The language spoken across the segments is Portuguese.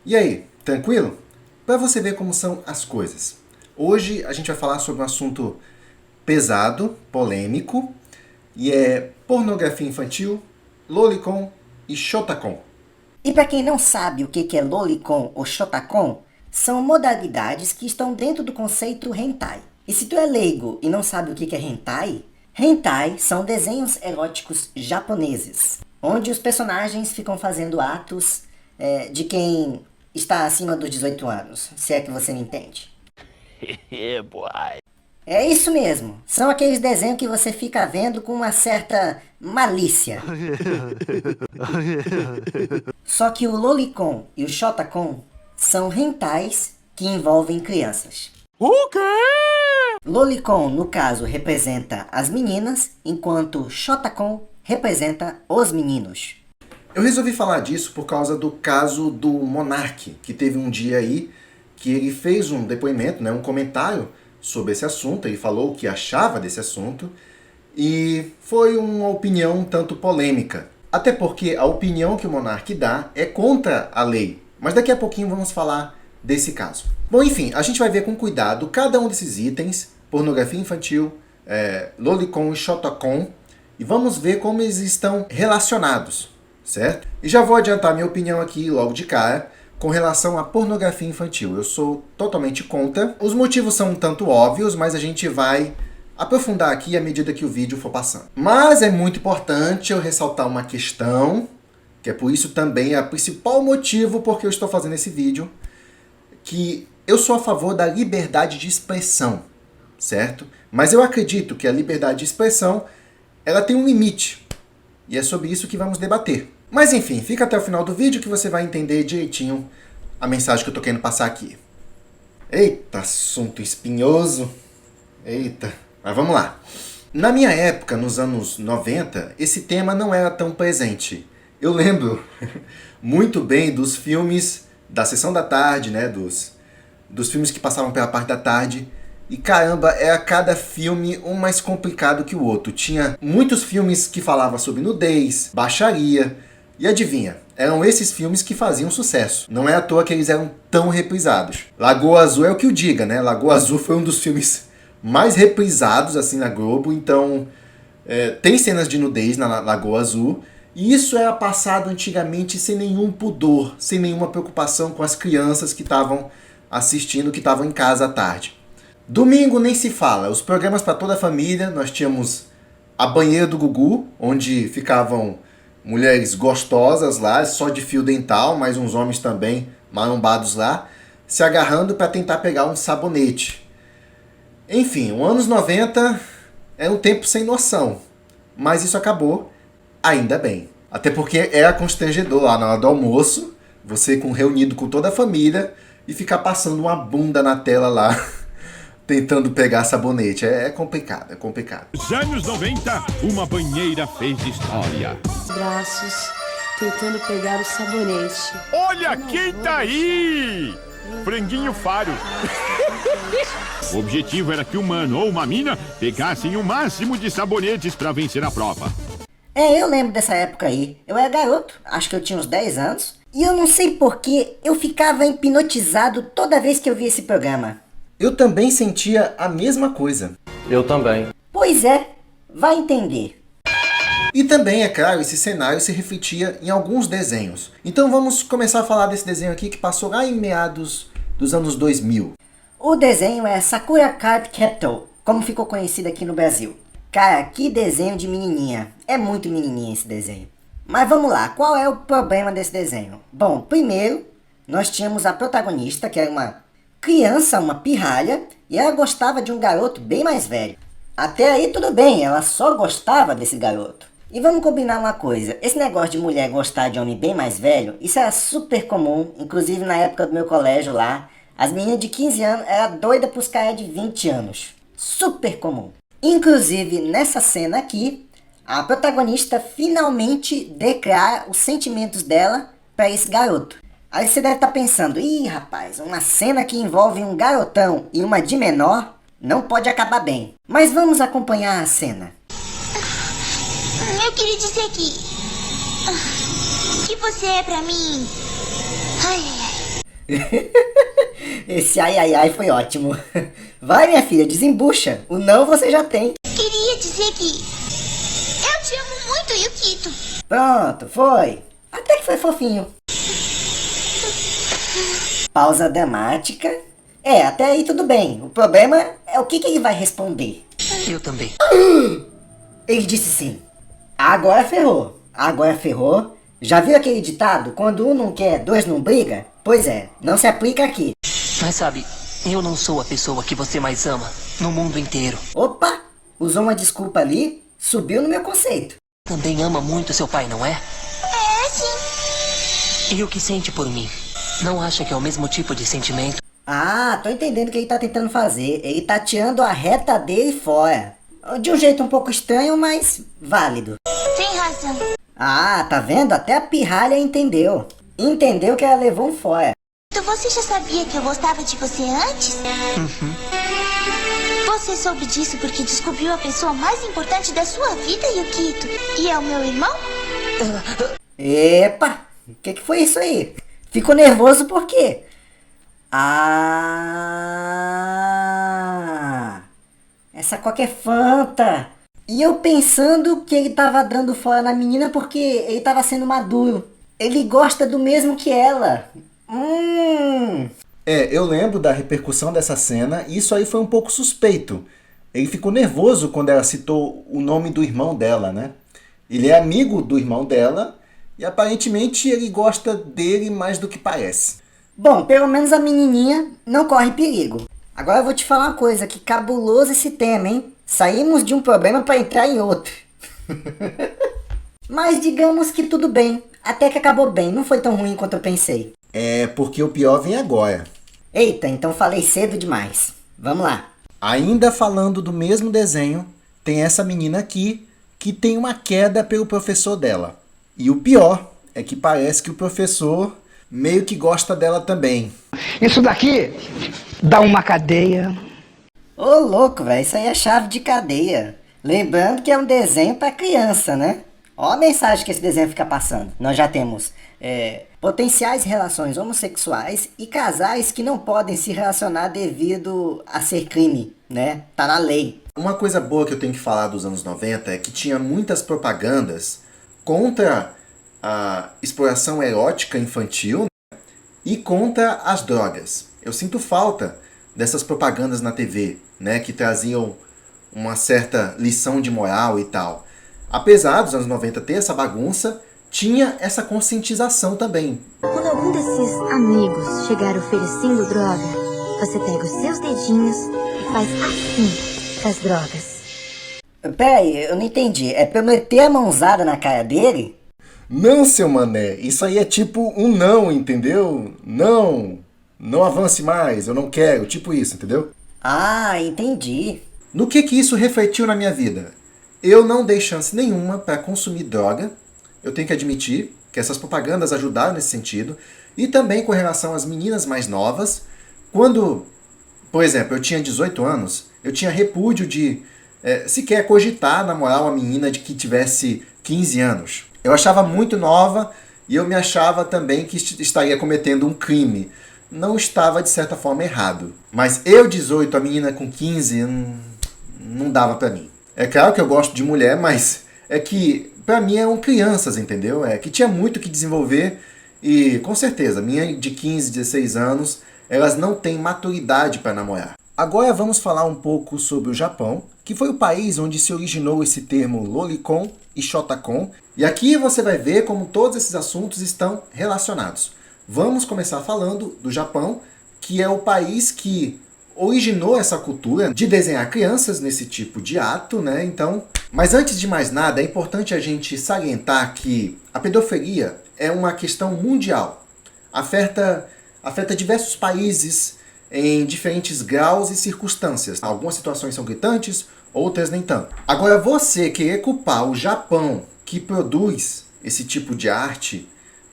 E aí, tranquilo? Para você ver como são as coisas. Hoje a gente vai falar sobre um assunto pesado, polêmico, e é pornografia infantil, lolicon e shotacon. E para quem não sabe o que é lolicon ou shotacon, são modalidades que estão dentro do conceito hentai. E se tu é leigo e não sabe o que é hentai, hentai são desenhos eróticos japoneses, onde os personagens ficam fazendo atos de quem está acima dos 18 anos, se é que você me entende. É isso mesmo, são aqueles desenhos que você fica vendo com uma certa malícia. Só que o lolicon e o shotacon são hentais que envolvem crianças. O quê? Lolicon, no caso, representa as meninas, enquanto shotacon representa os meninos. Eu resolvi falar disso por causa do caso do Monark, que teve um dia aí que ele fez um depoimento, um comentário sobre esse assunto, ele falou o que achava desse assunto, e foi uma opinião um tanto polêmica. Até porque a opinião que o Monark dá é contra a lei. Mas daqui a pouquinho vamos falar desse caso. Bom, enfim, a gente vai ver com cuidado cada um desses itens, pornografia infantil, lolicon e shotacon, e vamos ver como eles estão relacionados, certo? E já vou adiantar minha opinião aqui logo de cara com relação à pornografia infantil. Eu sou totalmente contra. Os motivos são um tanto óbvios, mas a gente vai aprofundar aqui à medida que o vídeo for passando. Mas é muito importante eu ressaltar uma questão, que é por isso também o principal motivo porque eu estou fazendo esse vídeo, que eu sou a favor da liberdade de expressão, certo? Mas eu acredito que a liberdade de expressão, ela tem um limite. E é sobre isso que vamos debater. Mas enfim, fica até o final do vídeo que você vai entender direitinho a mensagem que eu tô querendo passar aqui. Eita, assunto espinhoso. Eita, mas vamos lá. Na minha época, nos anos 90, esse tema não era tão presente. Eu lembro muito bem dos filmes da sessão da tarde, dos filmes que passavam pela parte da tarde. E caramba, era cada filme um mais complicado que o outro. Tinha muitos filmes que falavam sobre nudez, baixaria. E adivinha, eram esses filmes que faziam sucesso. Não é à toa que eles eram tão reprisados. Lagoa Azul é o que o diga, né? Lagoa Azul foi um dos filmes mais reprisados assim na Globo. Então, tem cenas de nudez na Lagoa Azul. E isso era passado antigamente sem nenhum pudor, sem nenhuma preocupação com as crianças que estavam assistindo, que estavam em casa à tarde. Domingo nem se fala, os programas para toda a família. Nós tínhamos a banheira do Gugu, onde ficavam mulheres gostosas lá, só de fio dental, mas uns homens também marombados lá, se agarrando para tentar pegar um sabonete. Enfim, os anos 90 é um tempo sem noção, mas isso acabou, ainda bem. Até porque era constrangedor lá na hora do almoço, você reunido com toda a família e ficar passando uma bunda na tela lá, tentando pegar sabonete. É complicado, é complicado. Nos anos 90, uma banheira fez história. Braços tentando pegar o sabonete. Olha quem tá aí! Franguinho Faro. O objetivo era que um mano ou uma mina pegassem o máximo de sabonetes para vencer a prova. Eu lembro dessa época aí. Eu era garoto, acho que eu tinha uns 10 anos. E eu não sei porquê, eu ficava hipnotizado toda vez que eu via esse programa. Eu também sentia a mesma coisa. Eu também. Pois é, vai entender. E também, é claro, esse cenário se refletia em alguns desenhos. Então vamos começar a falar desse desenho aqui que passou lá em meados dos anos 2000. O desenho é Sakura Card Captor, como ficou conhecido aqui no Brasil. Cara, que desenho de menininha. É muito menininha esse desenho. Mas vamos lá, qual é o problema desse desenho? Bom, primeiro, nós tínhamos a protagonista, que era uma criança, uma pirralha, e ela gostava de um garoto bem mais velho. Até aí tudo bem, ela só gostava desse garoto. E vamos combinar uma coisa, esse negócio de mulher gostar de homem bem mais velho, isso era super comum, inclusive na época do meu colégio lá, as meninas de 15 anos eram doidas pros caras de 20 anos. Super comum. Inclusive, nessa cena aqui, a protagonista finalmente declara os sentimentos dela para esse garoto. Aí você deve estar pensando, ih rapaz, uma cena que envolve um garotão e uma de menor não pode acabar bem. Mas vamos acompanhar a cena. Eu queria dizer que você é pra mim. Ai, ai, ai. Esse ai ai ai foi ótimo. Vai, minha filha, desembucha. O não você já tem. Queria dizer que eu te amo muito, Yukito. Pronto, foi. Até que foi fofinho. Pausa dramática. Até aí tudo bem. O problema é o que ele vai responder. Eu também. Ele disse sim. Agora ferrou. Agora ferrou. Já viu aquele ditado? Quando um não quer, dois não briga? Pois é, não se aplica aqui. Mas sabe, eu não sou a pessoa que você mais ama no mundo inteiro. Opa! Usou uma desculpa ali, subiu no meu conceito. Também ama muito seu pai, não é? É, sim. E o que sente por mim? Não acha que é o mesmo tipo de sentimento? Ah, tô entendendo o que ele tá tentando fazer. Ele tá tirando a reta dele fora. De um jeito um pouco estranho, mas válido. Tem razão. Ah, tá vendo? Até a pirralha entendeu. Entendeu que ela levou um fora. Então você já sabia que eu gostava de você antes? Você soube disso porque descobriu a pessoa mais importante da sua vida, Yukito. E é o meu irmão? Epa! O que foi isso aí? Ficou nervoso por quê? Ah! Essa coca é Fanta! E eu pensando que ele tava dando fora na menina porque ele tava sendo maduro. Ele gosta do mesmo que ela. Eu lembro da repercussão dessa cena e isso aí foi um pouco suspeito. Ele ficou nervoso quando ela citou o nome do irmão dela, né? Ele é amigo do irmão dela e aparentemente ele gosta dele mais do que parece. Bom, pelo menos a menininha não corre perigo. Agora eu vou te falar uma coisa, que cabuloso esse tema, hein? Saímos de um problema para entrar em outro. Mas digamos que tudo bem. Até que acabou bem, não foi tão ruim quanto eu pensei. É porque o pior vem agora. Eita, então falei cedo demais. Vamos lá. Ainda falando do mesmo desenho, tem essa menina aqui que tem uma queda pelo professor dela. E o pior é que parece que o professor meio que gosta dela também. Isso daqui dá uma cadeia. Ô louco, velho, isso aí é chave de cadeia. Lembrando que é um desenho para criança, né? Ó a mensagem que esse desenho fica passando. Nós já temos potenciais relações homossexuais e casais que não podem se relacionar devido a ser crime, né? Tá na lei. Uma coisa boa que eu tenho que falar dos anos 90 é que tinha muitas propagandas contra a exploração erótica infantil, né? E contra as drogas. Eu sinto falta dessas propagandas na TV, né? Que traziam uma certa lição de moral e tal. Apesar dos anos 90 ter essa bagunça, tinha essa conscientização também. Quando algum desses amigos chegar oferecendo droga, você pega os seus dedinhos e faz assim com as drogas. Peraí, eu não entendi. É pra eu meter a mãozada na cara dele? Não, seu mané, isso aí é tipo um não, entendeu? Não avance mais, eu não quero, tipo isso, entendeu? Ah, entendi. No que isso refletiu na minha vida? Eu não dei chance nenhuma para consumir droga. Eu tenho que admitir que essas propagandas ajudaram nesse sentido. E também com relação às meninas mais novas. Quando, por exemplo, eu tinha 18 anos, eu tinha repúdio de sequer cogitar namorar uma menina de que tivesse 15 anos. Eu achava muito nova e eu me achava também que estaria cometendo um crime. Não estava, de certa forma, errado. Mas eu, 18, a menina com 15, não dava pra mim. É claro que eu gosto de mulher, mas é que pra mim eram crianças, entendeu? É que tinha muito que desenvolver e, com certeza, minha de 15, 16 anos, elas não têm maturidade para namorar. Agora vamos falar um pouco sobre o Japão, que foi o país onde se originou esse termo lolicon e shotacon. E aqui você vai ver como todos esses assuntos estão relacionados. Vamos começar falando do Japão, que é o país que originou essa cultura de desenhar crianças nesse tipo de ato, né? Então, mas antes de mais nada, é importante a gente salientar que a pedofilia é uma questão mundial. Afeta diversos países em diferentes graus e circunstâncias. Algumas situações são gritantes, outras nem tanto. Agora, você querer culpar o Japão, que produz esse tipo de arte,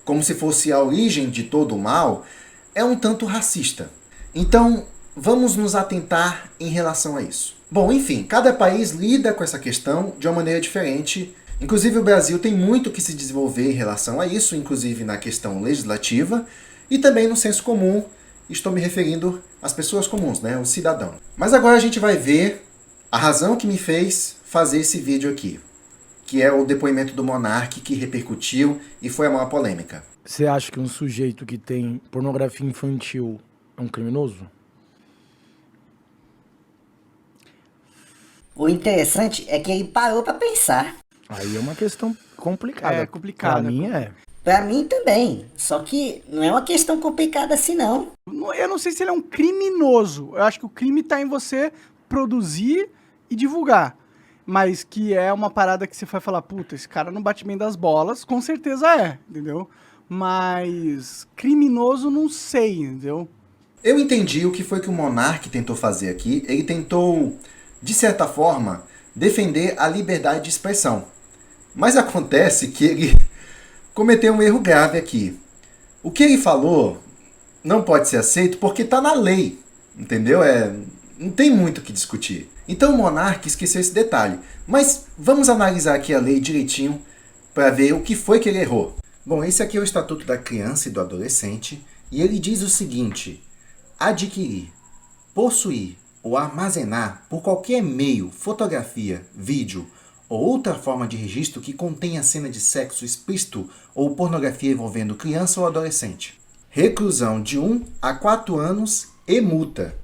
como se fosse a origem de todo o mal, é um tanto racista. Então, vamos nos atentar em relação a isso. Bom, enfim, cada país lida com essa questão de uma maneira diferente. Inclusive o Brasil tem muito que se desenvolver em relação a isso, inclusive na questão legislativa. E também no senso comum, estou me referindo às pessoas comuns, né? O cidadão. Mas agora a gente vai ver a razão que me fez fazer esse vídeo aqui, que é o depoimento do Monark, que repercutiu e foi a maior polêmica. Você acha que um sujeito que tem pornografia infantil é um criminoso? O interessante é que ele parou pra pensar. Aí é uma questão complicada. É complicada. Pra mim é. Pra mim também. Só que não é uma questão complicada assim, não. Eu não sei se ele é um criminoso. Eu acho que o crime tá em você produzir e divulgar. Mas que é uma parada que você vai falar, puta, esse cara não bate bem das bolas, com certeza é, entendeu? Mas criminoso não sei, entendeu? Eu entendi o que foi que o Monark tentou fazer aqui. Ele tentou, de certa forma, defender a liberdade de expressão. Mas acontece que ele cometeu um erro grave aqui. O que ele falou não pode ser aceito porque está na lei, entendeu? Não tem muito o que discutir. Então o Monark esqueceu esse detalhe. Mas vamos analisar aqui a lei direitinho para ver o que foi que ele errou. Bom, esse aqui é o Estatuto da Criança e do Adolescente e ele diz o seguinte: adquirir, possuir ou armazenar por qualquer meio, fotografia, vídeo ou outra forma de registro que contenha cena de sexo explícito ou pornografia envolvendo criança ou adolescente. Reclusão de 1 a 4 anos e multa.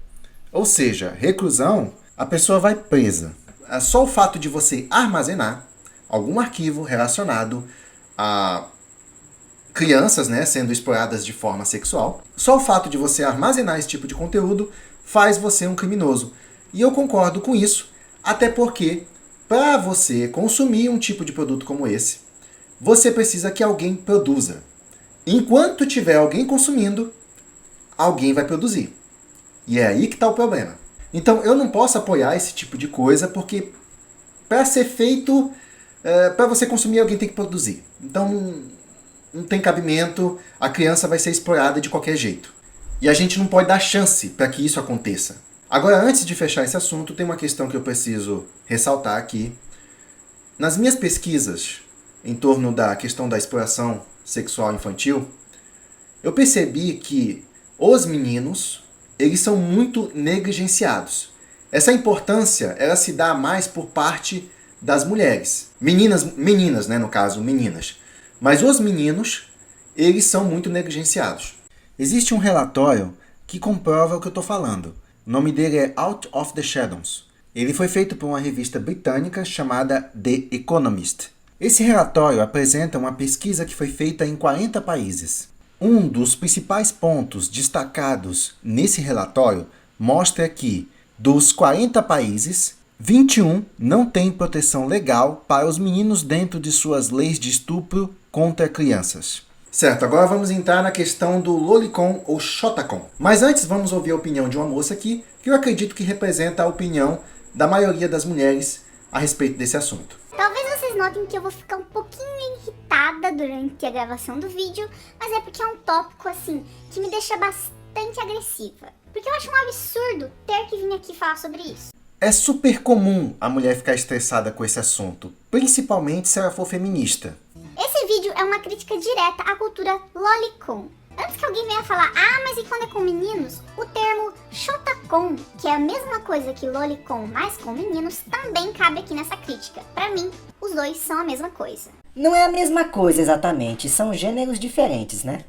Ou seja, reclusão, a pessoa vai presa. Só o fato de você armazenar algum arquivo relacionado a crianças, né, sendo exploradas de forma sexual, só o fato de você armazenar esse tipo de conteúdo faz você um criminoso. E eu concordo com isso, até porque para você consumir um tipo de produto como esse, você precisa que alguém produza. Enquanto tiver alguém consumindo, alguém vai produzir. E é aí que está o problema. Então eu não posso apoiar esse tipo de coisa, porque para ser feito, para você consumir, alguém tem que produzir. Então não tem cabimento, a criança vai ser explorada de qualquer jeito. E a gente não pode dar chance para que isso aconteça. Agora, antes de fechar esse assunto, tem uma questão que eu preciso ressaltar aqui. Nas minhas pesquisas em torno da questão da exploração sexual infantil, eu percebi que os meninos, eles são muito negligenciados. Essa importância, ela se dá mais por parte das mulheres. Meninas, né, no caso, meninas. Mas os meninos, eles são muito negligenciados. Existe um relatório que comprova o que eu estou falando. O nome dele é Out of the Shadows. Ele foi feito por uma revista britânica chamada The Economist. Esse relatório apresenta uma pesquisa que foi feita em 40 países. Um dos principais pontos destacados nesse relatório mostra que, dos 40 países, 21 não têm proteção legal para os meninos dentro de suas leis de estupro contra crianças. Certo, agora vamos entrar na questão do lolicon ou shotacon. Mas antes vamos ouvir a opinião de uma moça aqui, que eu acredito que representa a opinião da maioria das mulheres a respeito desse assunto. Talvez vocês notem que eu vou ficar um pouquinho irritada durante a gravação do vídeo, mas é porque é um tópico assim que me deixa bastante agressiva. Porque eu acho um absurdo ter que vir aqui falar sobre isso. É super comum a mulher ficar estressada com esse assunto, principalmente se ela for feminista. Esse vídeo é uma crítica direta à cultura lolicon. Antes que alguém venha falar, mas e quando é com meninos? O termo shotacon, que é a mesma coisa que lolicon, mas com meninos, também cabe aqui nessa crítica. Pra mim, os dois são a mesma coisa. Não é a mesma coisa exatamente, são gêneros diferentes, né?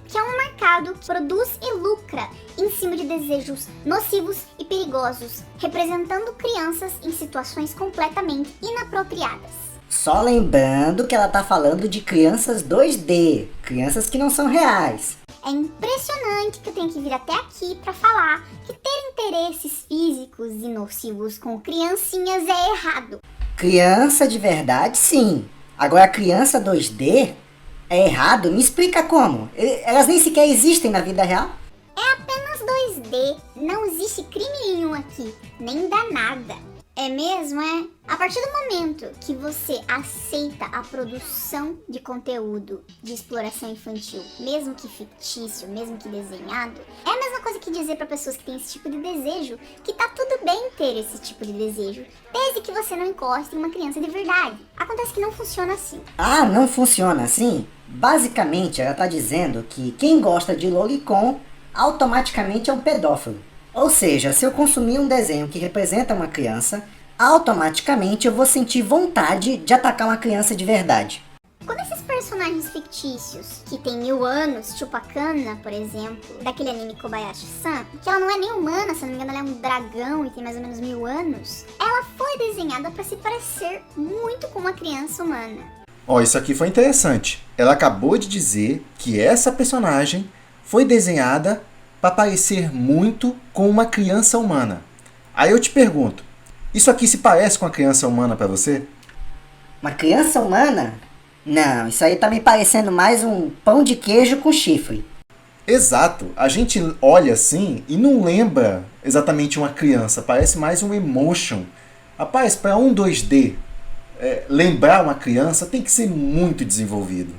Que é um mercado que produz e lucra em cima de desejos nocivos e perigosos, representando crianças em situações completamente inapropriadas. Só lembrando que ela tá falando de crianças 2D, crianças que não são reais. É impressionante que eu tenha que vir até aqui pra falar que ter interesses físicos e nocivos com criancinhas é errado. Criança de verdade, sim. Agora criança 2D é errado? Me explica como. Elas nem sequer existem na vida real. É apenas 2D, não existe crime nenhum aqui, nem dá nada. É mesmo, é? A partir do momento que você aceita a produção de conteúdo de exploração infantil, mesmo que fictício, mesmo que desenhado, é a mesma coisa que dizer pra pessoas que têm esse tipo de desejo que tá tudo bem ter esse tipo de desejo, desde que você não encoste em uma criança de verdade. Acontece que não funciona assim. Ah, não funciona assim? Basicamente, ela tá dizendo que quem gosta de lolicon automaticamente é um pedófilo. Ou seja, se eu consumir um desenho que representa uma criança, automaticamente eu vou sentir vontade de atacar uma criança de verdade. Quando esses personagens fictícios, que tem 1000 anos, tipo a Kanna, por exemplo, daquele anime Kobayashi-san, que ela não é nem humana, se não me engano ela é um dragão e tem mais ou menos 1000 anos, ela foi desenhada para se parecer muito com uma criança humana. Ó, isso aqui foi interessante. Ela acabou de dizer que essa personagem foi desenhada para parecer muito com uma criança humana. Aí eu te pergunto, isso aqui se parece com uma criança humana para você? Uma criança humana? Não, isso aí tá me parecendo mais um pão de queijo com chifre. Exato, a gente olha assim e não lembra exatamente uma criança, parece mais um emotion. Rapaz, para um 2D, lembrar uma criança tem que ser muito desenvolvido.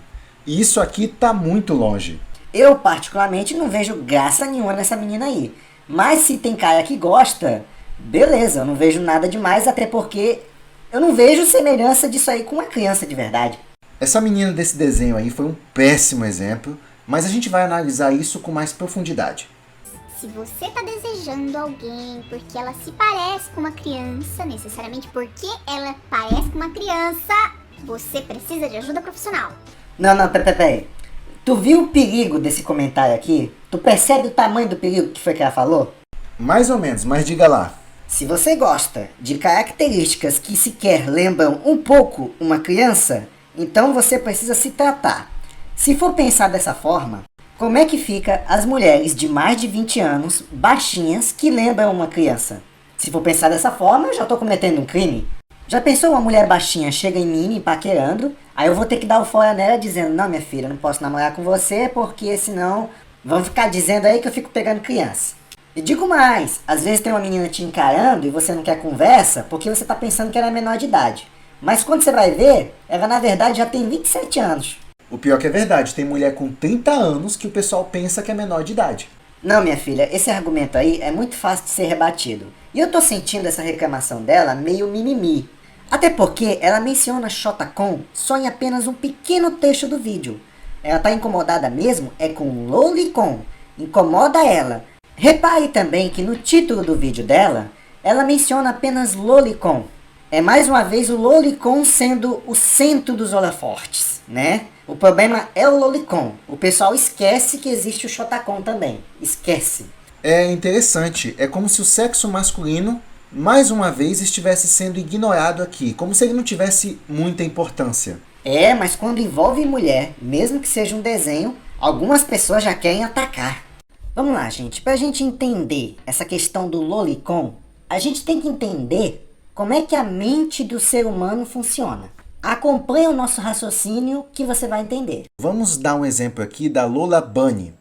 E isso aqui tá muito longe. Eu, particularmente, não vejo graça nenhuma nessa menina aí. Mas se tem cara que gosta, beleza, eu não vejo nada demais, até porque eu não vejo semelhança disso aí com uma criança de verdade. Essa menina desse desenho aí foi um péssimo exemplo, mas a gente vai analisar isso com mais profundidade. Se você tá desejando alguém porque ela se parece com uma criança, necessariamente porque ela parece com uma criança, você precisa de ajuda profissional. Não, peraí. Tu viu o perigo desse comentário aqui? Tu percebe o tamanho do perigo que foi que ela falou? Mais ou menos, mas diga lá. Se você gosta de características que sequer lembram um pouco uma criança, então você precisa se tratar. Se for pensar dessa forma, como é que fica as mulheres de mais de 20 anos, baixinhas, que lembram uma criança? Se for pensar dessa forma, eu já tô cometendo um crime. Já pensou uma mulher baixinha chega em mim me paquerando, aí eu vou ter que dar o fora nela dizendo, não minha filha, eu não posso namorar com você porque senão vão ficar dizendo aí que eu fico pegando criança. E digo mais, às vezes tem uma menina te encarando e você não quer conversa porque você tá pensando que ela é menor de idade. Mas quando você vai ver, ela na verdade já tem 27 anos. O pior que é verdade, tem mulher com 30 anos que o pessoal pensa que é menor de idade. Não, minha filha, esse argumento aí é muito fácil de ser rebatido. E eu tô sentindo essa reclamação dela meio mimimi. Até porque ela menciona Shotacon só em apenas um pequeno trecho do vídeo. Ela tá incomodada mesmo é com Lolicon. Incomoda ela. Repare também que no título do vídeo dela, ela menciona apenas Lolicon. É mais uma vez o Lolicon sendo o centro dos holofortes, né? O problema é o Lolicon. O pessoal esquece que existe o Shotacon também. Esquece. É interessante. É como se o sexo masculino, mais uma vez, estivesse sendo ignorado aqui. Como se ele não tivesse muita importância. É, mas quando envolve mulher, mesmo que seja um desenho, algumas pessoas já querem atacar. Vamos lá, gente. Pra gente entender essa questão do Lolicon, a gente tem que entender como é que a mente do ser humano funciona. Acompanha o nosso raciocínio que você vai entender. Vamos dar um exemplo aqui da Lola Bunny,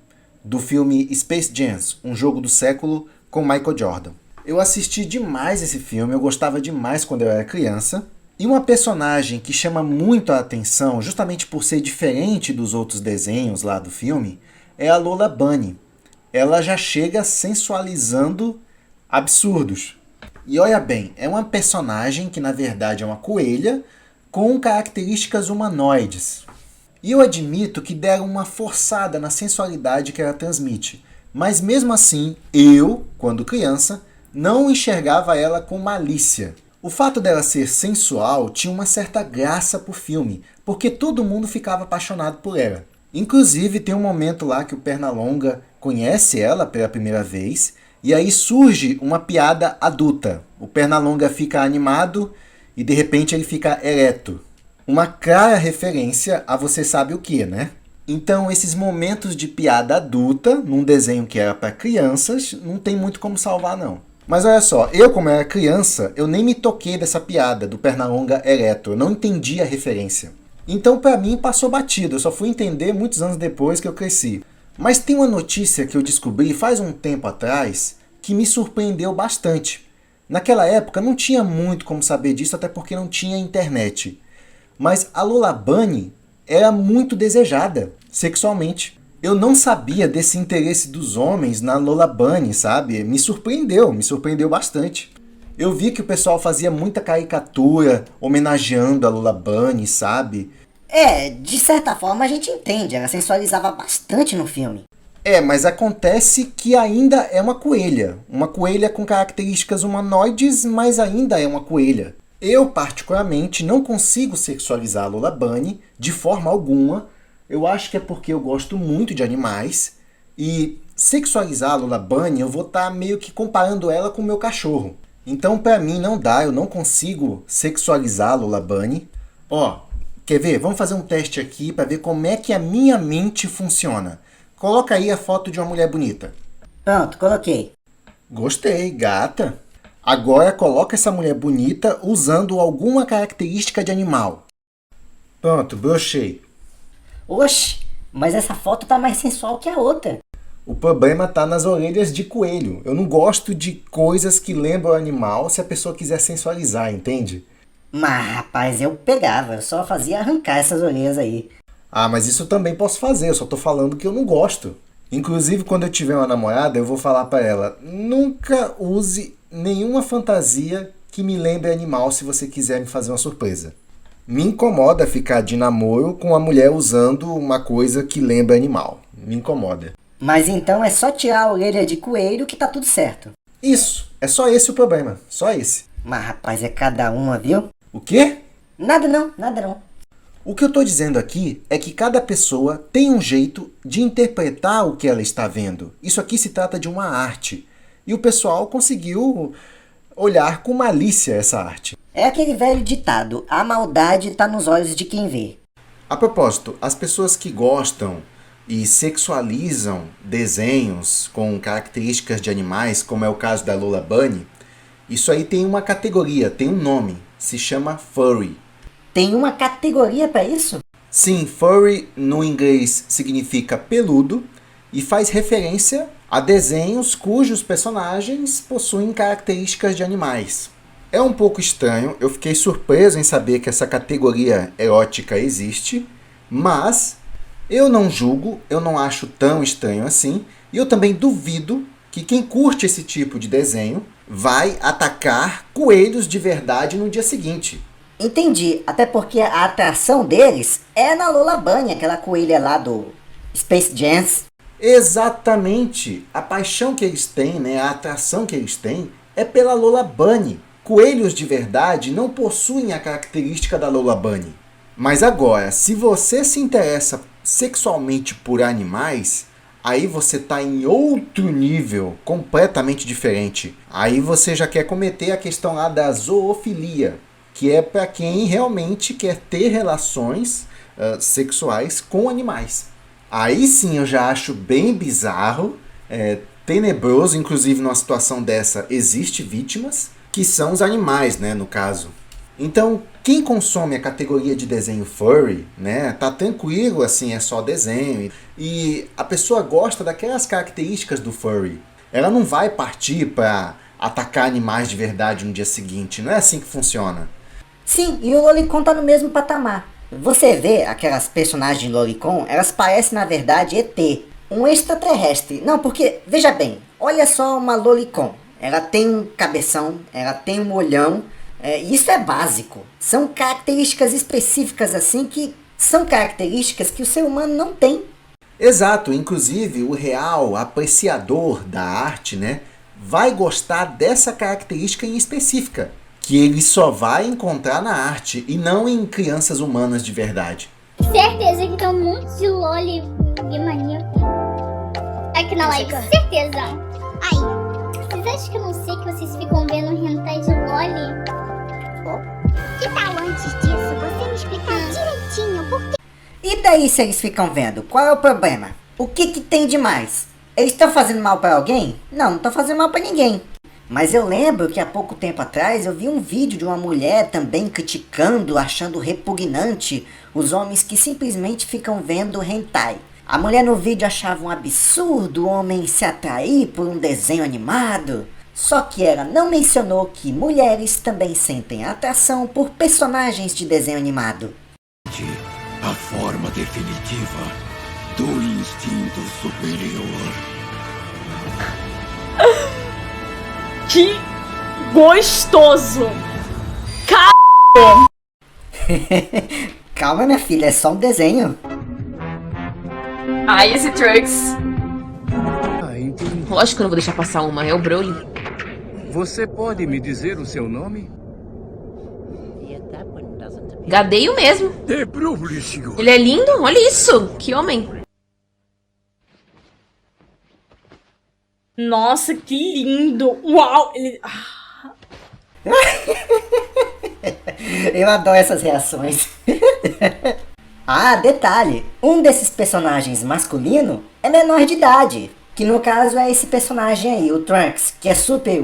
do filme Space Jam, um jogo do século com Michael Jordan. Eu assisti demais esse filme, eu gostava demais quando eu era criança. E uma personagem que chama muito a atenção, justamente por ser diferente dos outros desenhos lá do filme, é a Lola Bunny. Ela já chega sensualizando absurdos. E olha bem, é uma personagem que na verdade é uma coelha com características humanoides. E eu admito que deram uma forçada na sensualidade que ela transmite. Mas mesmo assim, eu, quando criança, não enxergava ela com malícia. O fato dela ser sensual tinha uma certa graça pro filme, porque todo mundo ficava apaixonado por ela. Inclusive tem um momento lá que o Pernalonga conhece ela pela primeira vez, e aí surge uma piada adulta. O Pernalonga fica animado e de repente ele fica ereto. Uma clara referência a você sabe o que, né? Então esses momentos de piada adulta, num desenho que era para crianças, não tem muito como salvar não. Mas olha só, eu como era criança, eu nem me toquei dessa piada do Pernalonga ereto, eu não entendi a referência. Então para mim passou batido, eu só fui entender muitos anos depois que eu cresci. Mas tem uma notícia que eu descobri faz um tempo atrás que me surpreendeu bastante. Naquela época não tinha muito como saber disso, até porque não tinha internet. Mas a Lola Bunny era muito desejada sexualmente. Eu não sabia desse interesse dos homens na Lola Bunny, sabe? Me surpreendeu bastante. Eu vi que o pessoal fazia muita caricatura homenageando a Lola Bunny, sabe? De certa forma a gente entende, ela sensualizava bastante no filme. Mas acontece que ainda é uma coelha com características humanoides, mas ainda é uma coelha. Eu, particularmente, não consigo sexualizar a Lola Bunny de forma alguma. Eu acho que é porque eu gosto muito de animais. E sexualizar a Lola Bunny, eu vou estar meio que comparando ela com o meu cachorro. Então, pra mim, não dá, eu não consigo sexualizar a Lola Bunny. Quer ver? Vamos fazer um teste aqui para ver como é que a minha mente funciona. Coloca aí a foto de uma mulher bonita. Pronto, coloquei. Gostei, gata. Agora coloca essa mulher bonita usando alguma característica de animal. Pronto, brochei. Oxe, mas essa foto tá mais sensual que a outra. O problema tá nas orelhas de coelho. Eu não gosto de coisas que lembram animal se a pessoa quiser sensualizar, entende? Mas, rapaz, eu só fazia arrancar essas orelhas aí. Mas isso eu também posso fazer, eu só tô falando que eu não gosto. Inclusive, quando eu tiver uma namorada, eu vou falar pra ela: nunca use nenhuma fantasia que me lembre animal se você quiser me fazer uma surpresa. Me incomoda ficar de namoro com uma mulher usando uma coisa que lembra animal. Me incomoda. Mas então é só tirar a orelha de coelho que tá tudo certo. Isso, é só esse o problema, só esse. Mas, rapaz, é cada uma, viu? O quê? Nada não. O que eu tô dizendo aqui é que cada pessoa tem um jeito de interpretar o que ela está vendo. Isso aqui se trata de uma arte. E o pessoal conseguiu olhar com malícia essa arte. É aquele velho ditado: a maldade tá nos olhos de quem vê. A propósito, as pessoas que gostam e sexualizam desenhos com características de animais, como é o caso da Lola Bunny, isso aí tem uma categoria, tem um nome, se chama furry. Tem uma categoria para isso? Sim, furry no inglês significa peludo e faz referência a desenhos cujos personagens possuem características de animais. É um pouco estranho, eu fiquei surpreso em saber que essa categoria erótica existe, mas eu não julgo, eu não acho tão estranho assim, e eu também duvido que quem curte esse tipo de desenho vai atacar coelhos de verdade no dia seguinte. Entendi, até porque a atração deles é na Lola Bunny, aquela coelha lá do Space Jam. Exatamente, a paixão que eles têm, né, a atração que eles têm é pela Lola Bunny. Coelhos de verdade não possuem a característica da Lola Bunny. Mas agora, se você se interessa sexualmente por animais, aí você tá em outro nível, completamente diferente. Aí você já quer cometer a questão lá da zoofilia, que é para quem realmente quer ter relações sexuais com animais. Aí sim eu já acho bem bizarro, tenebroso, inclusive numa situação dessa existe vítimas, que são os animais, né, no caso. Então, quem consome a categoria de desenho furry, né, tá tranquilo, assim, é só desenho. E a pessoa gosta daquelas características do furry. Ela não vai partir para atacar animais de verdade no dia seguinte. Não é assim que funciona. Sim, e o Lolicon tá no mesmo patamar. Você vê aquelas personagens de Lolicon, elas parecem, na verdade, ET. Um extraterrestre. Não, porque, veja bem, olha só uma Lolicon. Ela tem um cabeção, ela tem um olhão. Isso é básico. São características específicas assim que são características que o ser humano não tem. Exato, inclusive o real apreciador da arte, né, vai gostar dessa característica em específica, que ele só vai encontrar na arte e não em crianças humanas de verdade. Certeza que tem um monte de loli maníaco aqui na live, certeza. Aí, vocês acham que eu não sei que vocês ficam vendo hentai de loli? Que tal antes disso você me explicar direitinho por quê? E daí se eles ficam vendo? Qual é o problema? O que tem de mais? Eles estão fazendo mal para alguém? Não estão fazendo mal para ninguém. Mas eu lembro que há pouco tempo atrás eu vi um vídeo de uma mulher também criticando, achando repugnante os homens que simplesmente ficam vendo hentai. A mulher no vídeo achava um absurdo o homem se atrair por um desenho animado. Só que ela não mencionou que mulheres também sentem atração por personagens de desenho animado. A forma definitiva do instinto superior. Que gostoso! Calma, minha filha, é só um desenho. Ai, esse Trunks. Lógico que eu não vou deixar passar uma, é o Broly. Você pode me dizer o seu nome? Gadeio mesmo. É Broly, senhor. Ele é lindo, olha isso, que homem. Nossa, que lindo. Uau, ele... Eu adoro essas reações. Ah, detalhe, um desses personagens masculino é menor de idade, que no caso é esse personagem aí, o Trunks, que é super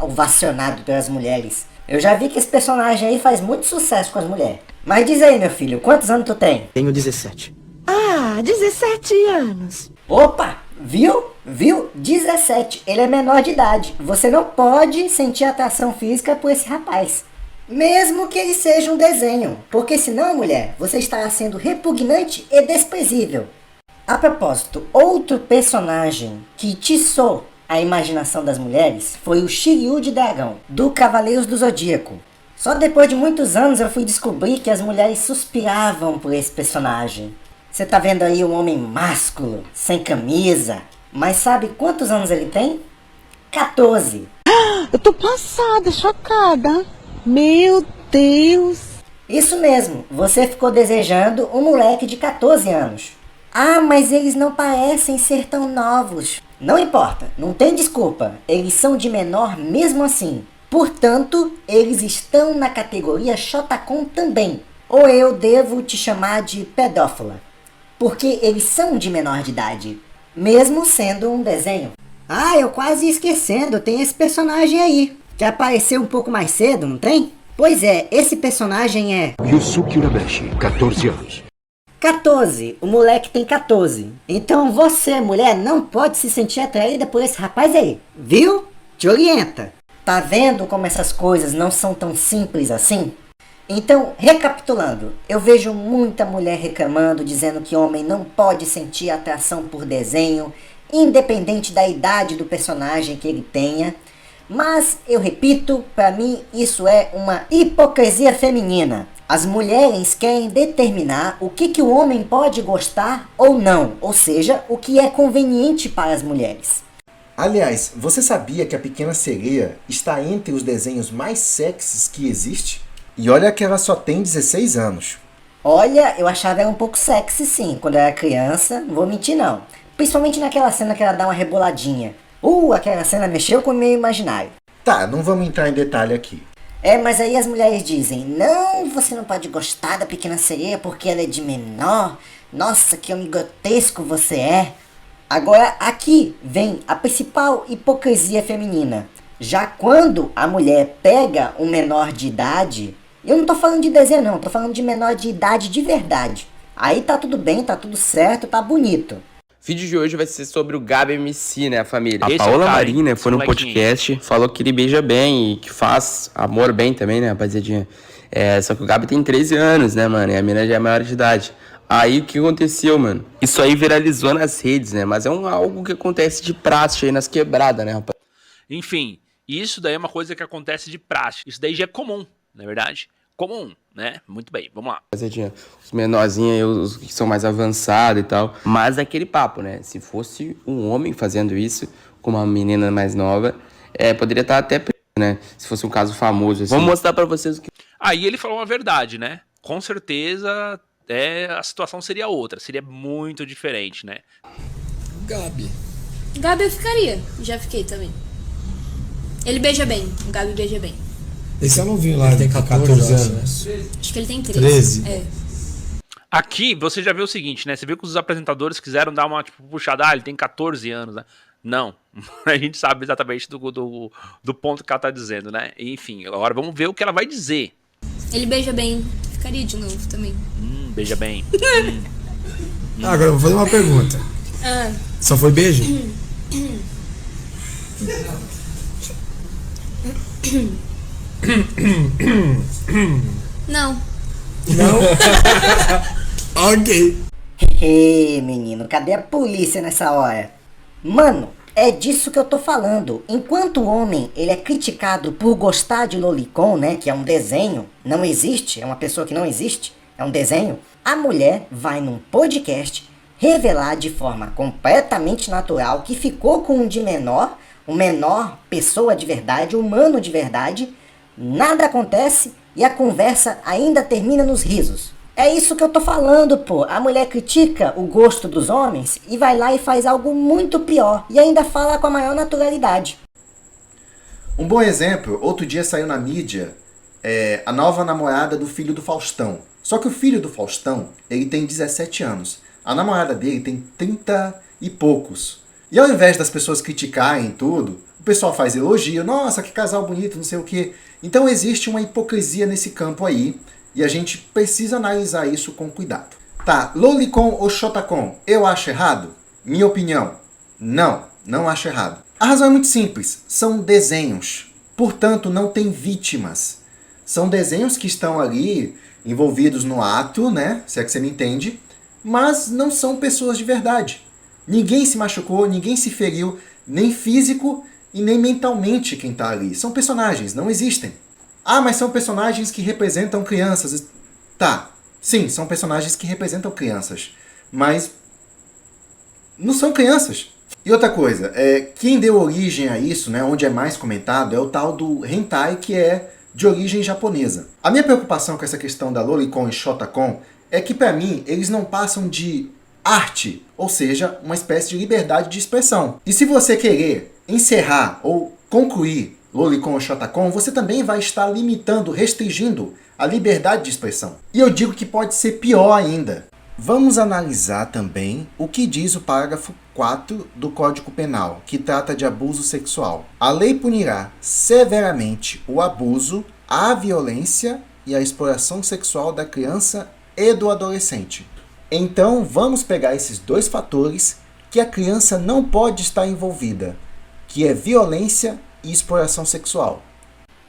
ovacionado pelas mulheres. Eu já vi que esse personagem aí faz muito sucesso com as mulheres. Mas diz aí, meu filho, quantos anos tu tem? Tenho 17. Ah, 17 anos. Opa, viu? 17, ele é menor de idade. Você não pode sentir atração física por esse rapaz. Mesmo que ele seja um desenho, porque senão, mulher, você estará sendo repugnante e desprezível. A propósito, outro personagem que tiçou a imaginação das mulheres foi o Shiryu de Dragão, do Cavaleiros do Zodíaco. Só depois de muitos anos eu fui descobrir que as mulheres suspiravam por esse personagem. Você tá vendo aí um homem másculo, sem camisa, mas sabe quantos anos ele tem? 14. Eu tô passada, chocada. Meu Deus! Isso mesmo, você ficou desejando um moleque de 14 anos. Ah, mas eles não parecem ser tão novos. Não importa, não tem desculpa, eles são de menor mesmo assim. Portanto, eles estão na categoria Shotacon também. Ou eu devo te chamar de pedófila, porque eles são de menor de idade, mesmo sendo um desenho. Ah, eu quase ia esquecendo, tem esse personagem aí, que apareceu um pouco mais cedo, não tem? Pois é, esse personagem é... Yusuke Urameshi, 14 anos. 14, o moleque tem 14. Então você, mulher, não pode se sentir atraída por esse rapaz aí, viu? Te orienta. Tá vendo como essas coisas não são tão simples assim? Então, recapitulando, eu vejo muita mulher reclamando, dizendo que homem não pode sentir atração por desenho, independente da idade do personagem que ele tenha. Mas, eu repito, pra mim isso é uma hipocrisia feminina. As mulheres querem determinar o que o homem pode gostar ou não, ou seja, o que é conveniente para as mulheres. Aliás, você sabia que a Pequena Sereia está entre os desenhos mais sexys que existe? E olha que ela só tem 16 anos. Olha, eu achava ela um pouco sexy sim, quando eu era criança, não vou mentir não. Principalmente naquela cena que ela dá uma reboladinha. Aquela cena mexeu com o meu imaginário. Tá, não vamos entrar em detalhe aqui. É, mas aí as mulheres dizem, não, você não pode gostar da Pequena Sereia porque ela é de menor. Nossa, que homem grotesco você é. Agora aqui vem a principal hipocrisia feminina. Já quando a mulher pega um menor de idade, eu não tô falando de desenho não, tô falando de menor de idade de verdade. Aí tá tudo bem, tá tudo certo, tá bonito. O vídeo de hoje vai ser sobre o Gabi MC, né, a família. A Paola Marim, né, foi no podcast, falou que ele beija bem e que faz amor bem também, né, rapaziadinha. Só que o Gabi tem 13 anos, né, mano, e a mina já é maior de idade. Aí, o que aconteceu, mano? Isso aí viralizou nas redes, né, mas é algo que acontece de praxe aí nas quebradas, né, rapaz? Enfim, isso daí é uma coisa que acontece de praxe. Isso daí já é comum, não é verdade? Comum, né? Muito bem, vamos lá. Os menorzinhos, os que são mais avançados e tal. Mas é aquele papo, né? Se fosse um homem fazendo isso com uma menina mais nova, poderia estar até preso, né? Se fosse um caso famoso, assim. Vamos mostrar pra vocês o que... Aí ele falou uma verdade, né? Com certeza a situação seria outra. Seria muito diferente, né? Gabi eu ficaria. Já fiquei também. Ele beija bem. O Gabi beija bem. Esse eu não vi lá, ele tem 14 anos. Acho que ele tem 13. 13? É. Aqui você já vê o seguinte, né? Você viu que os apresentadores quiseram dar uma puxada, ele tem 14 anos, né? Não, a gente sabe exatamente do ponto que ela tá dizendo, né? Enfim, agora vamos ver o que ela vai dizer. Ele beija bem, ficaria de novo também. Beija bem. Agora eu vou fazer uma pergunta. Só foi beijo? Não. Não? Ok. Menino, cadê a polícia nessa hora? Mano, é disso que eu tô falando. Enquanto o homem, ele é criticado por gostar de lolicon, né, que é um desenho, não existe, é uma pessoa que não existe, é um desenho, a mulher vai num podcast revelar de forma completamente natural que ficou com um de menor, um menor pessoa de verdade, humano de verdade, nada acontece e a conversa ainda termina nos risos. É isso que eu tô falando, pô. A mulher critica o gosto dos homens e vai lá e faz algo muito pior. E ainda fala com a maior naturalidade. Um bom exemplo, outro dia saiu na mídia a nova namorada do filho do Faustão. Só que o filho do Faustão, ele tem 17 anos. A namorada dele tem 30 e poucos. E ao invés das pessoas criticarem tudo, o pessoal faz elogio. Nossa, que casal bonito, não sei o quê. Então existe uma hipocrisia nesse campo aí. E a gente precisa analisar isso com cuidado. Tá, lolicon ou shotacon, eu acho errado? Minha opinião, não acho errado. A razão é muito simples, são desenhos. Portanto, não tem vítimas. São desenhos que estão ali envolvidos no ato, né? Se é que você me entende. Mas não são pessoas de verdade. Ninguém se machucou, ninguém se feriu, nem físico e nem mentalmente quem tá ali. São personagens, não existem. Ah, mas são personagens que representam crianças. Tá, sim, são personagens que representam crianças. Mas não são crianças. E outra coisa, quem deu origem a isso, né, onde é mais comentado, é o tal do hentai, que é de origem japonesa. A minha preocupação com essa questão da lolicon e shotacon é que, pra mim, eles não passam de arte, ou seja, uma espécie de liberdade de expressão. E se você querer encerrar ou concluir lolicon ou shotacon, você também vai estar limitando, restringindo a liberdade de expressão. E eu digo que pode ser pior ainda. Vamos analisar também o que diz o parágrafo 4 do Código Penal, que trata de abuso sexual. A lei punirá severamente o abuso, a violência e a exploração sexual da criança e do adolescente. Então, vamos pegar esses dois fatores que a criança não pode estar envolvida, que é violência e exploração sexual.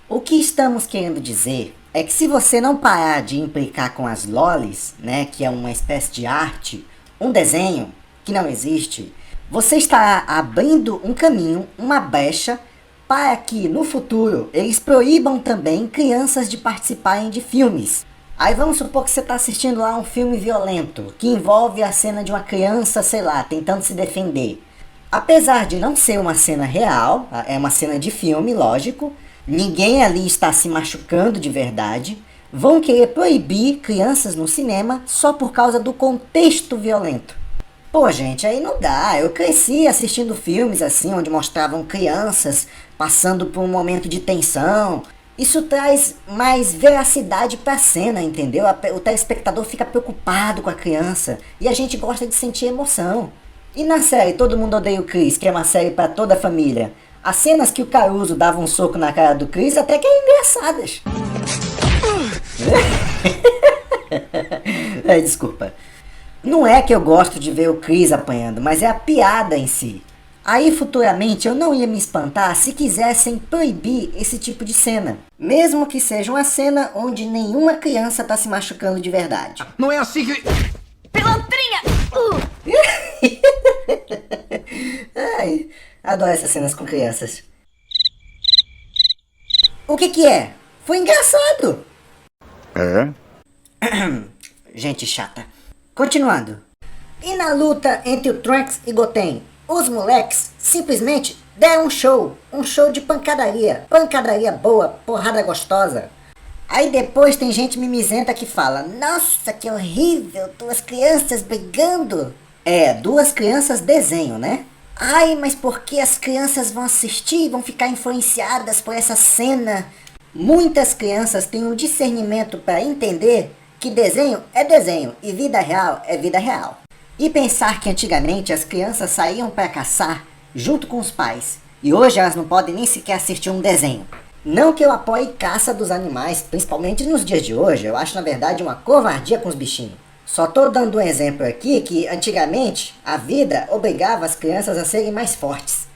O que estamos querendo dizer é que se você não parar de implicar com as lolis, né, que é uma espécie de arte, um desenho que não existe, você está abrindo um caminho, uma brecha, para que no futuro eles proíbam também crianças de participarem de filmes. Aí vamos supor que você está assistindo lá um filme violento, que envolve a cena de uma criança, sei lá, tentando se defender. Apesar de não ser uma cena real, é uma cena de filme, lógico, ninguém ali está se machucando de verdade, vão querer proibir crianças no cinema só por causa do contexto violento. Pô, gente, aí não dá. Eu cresci assistindo filmes assim, onde mostravam crianças passando por um momento de tensão. Isso traz mais veracidade pra cena, entendeu? O telespectador fica preocupado com a criança e a gente gosta de sentir emoção. E na série Todo Mundo Odeia o Chris, que é uma série pra toda a família, as cenas que o Caruso dava um soco na cara do Chris até que eram engraçadas. Desculpa. Não é que eu gosto de ver o Chris apanhando, mas é a piada em si. Aí futuramente eu não ia me espantar se quisessem proibir esse tipo de cena. Mesmo que seja uma cena onde nenhuma criança tá se machucando de verdade. Não é assim que... Pilantrinha! Ai, adoro essas cenas com crianças. O que é? Foi engraçado. É? Gente chata. Continuando. E na luta entre o Trunks e Goten, os moleques simplesmente deram um show de pancadaria boa, porrada gostosa. Aí depois tem gente mimizenta que fala, nossa, que horrível, duas crianças brigando. É, duas crianças desenho, né? Ai, mas por que as crianças vão assistir e vão ficar influenciadas por essa cena? Muitas crianças têm um discernimento para entender que desenho é desenho e vida real é vida real. E pensar que antigamente as crianças saíam para caçar junto com os pais e hoje elas não podem nem sequer assistir um desenho. Não que eu apoie caça dos animais, principalmente nos dias de hoje, eu acho na verdade uma covardia com os bichinhos. Só tô dando um exemplo aqui que antigamente a vida obrigava as crianças a serem mais fortes.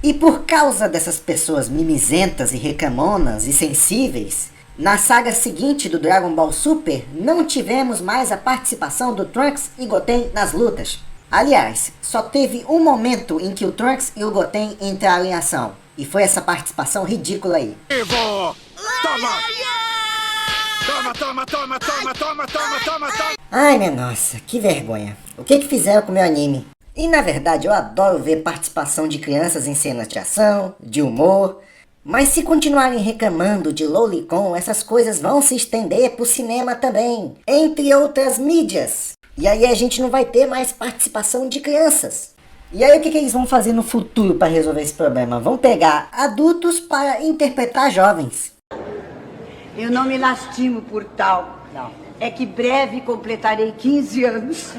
E por causa dessas pessoas mimizentas e reclamonas e sensíveis, na saga seguinte do Dragon Ball Super, não tivemos mais a participação do Trunks e Goten nas lutas. Aliás, só teve um momento em que o Trunks e o Goten entraram em ação, e foi essa participação ridícula aí. Toma! Toma! Ai, minha nossa, que vergonha. O que fizeram com o meu anime? E na verdade eu adoro ver participação de crianças em cenas de ação, de humor. Mas se continuarem reclamando de Lolicon, essas coisas vão se estender pro cinema também, entre outras mídias. E aí a gente não vai ter mais participação de crianças. E aí o que eles vão fazer no futuro para resolver esse problema? Vão pegar adultos para interpretar jovens. Eu não me lastimo por tal. Não. É que breve completarei 15 anos.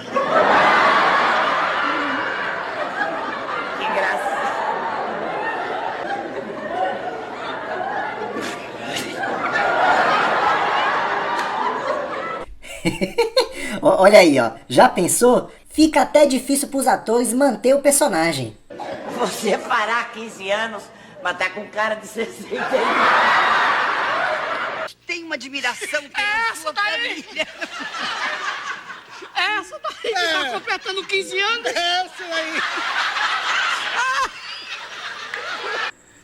Que graça. Olha aí, ó. Já pensou? Fica até difícil pros atores manter o personagem. Você parar 15 anos, mas tá com cara de 60. Tem uma admiração pela sua família. Essa daí que tá completando 15 anos. Essa aí.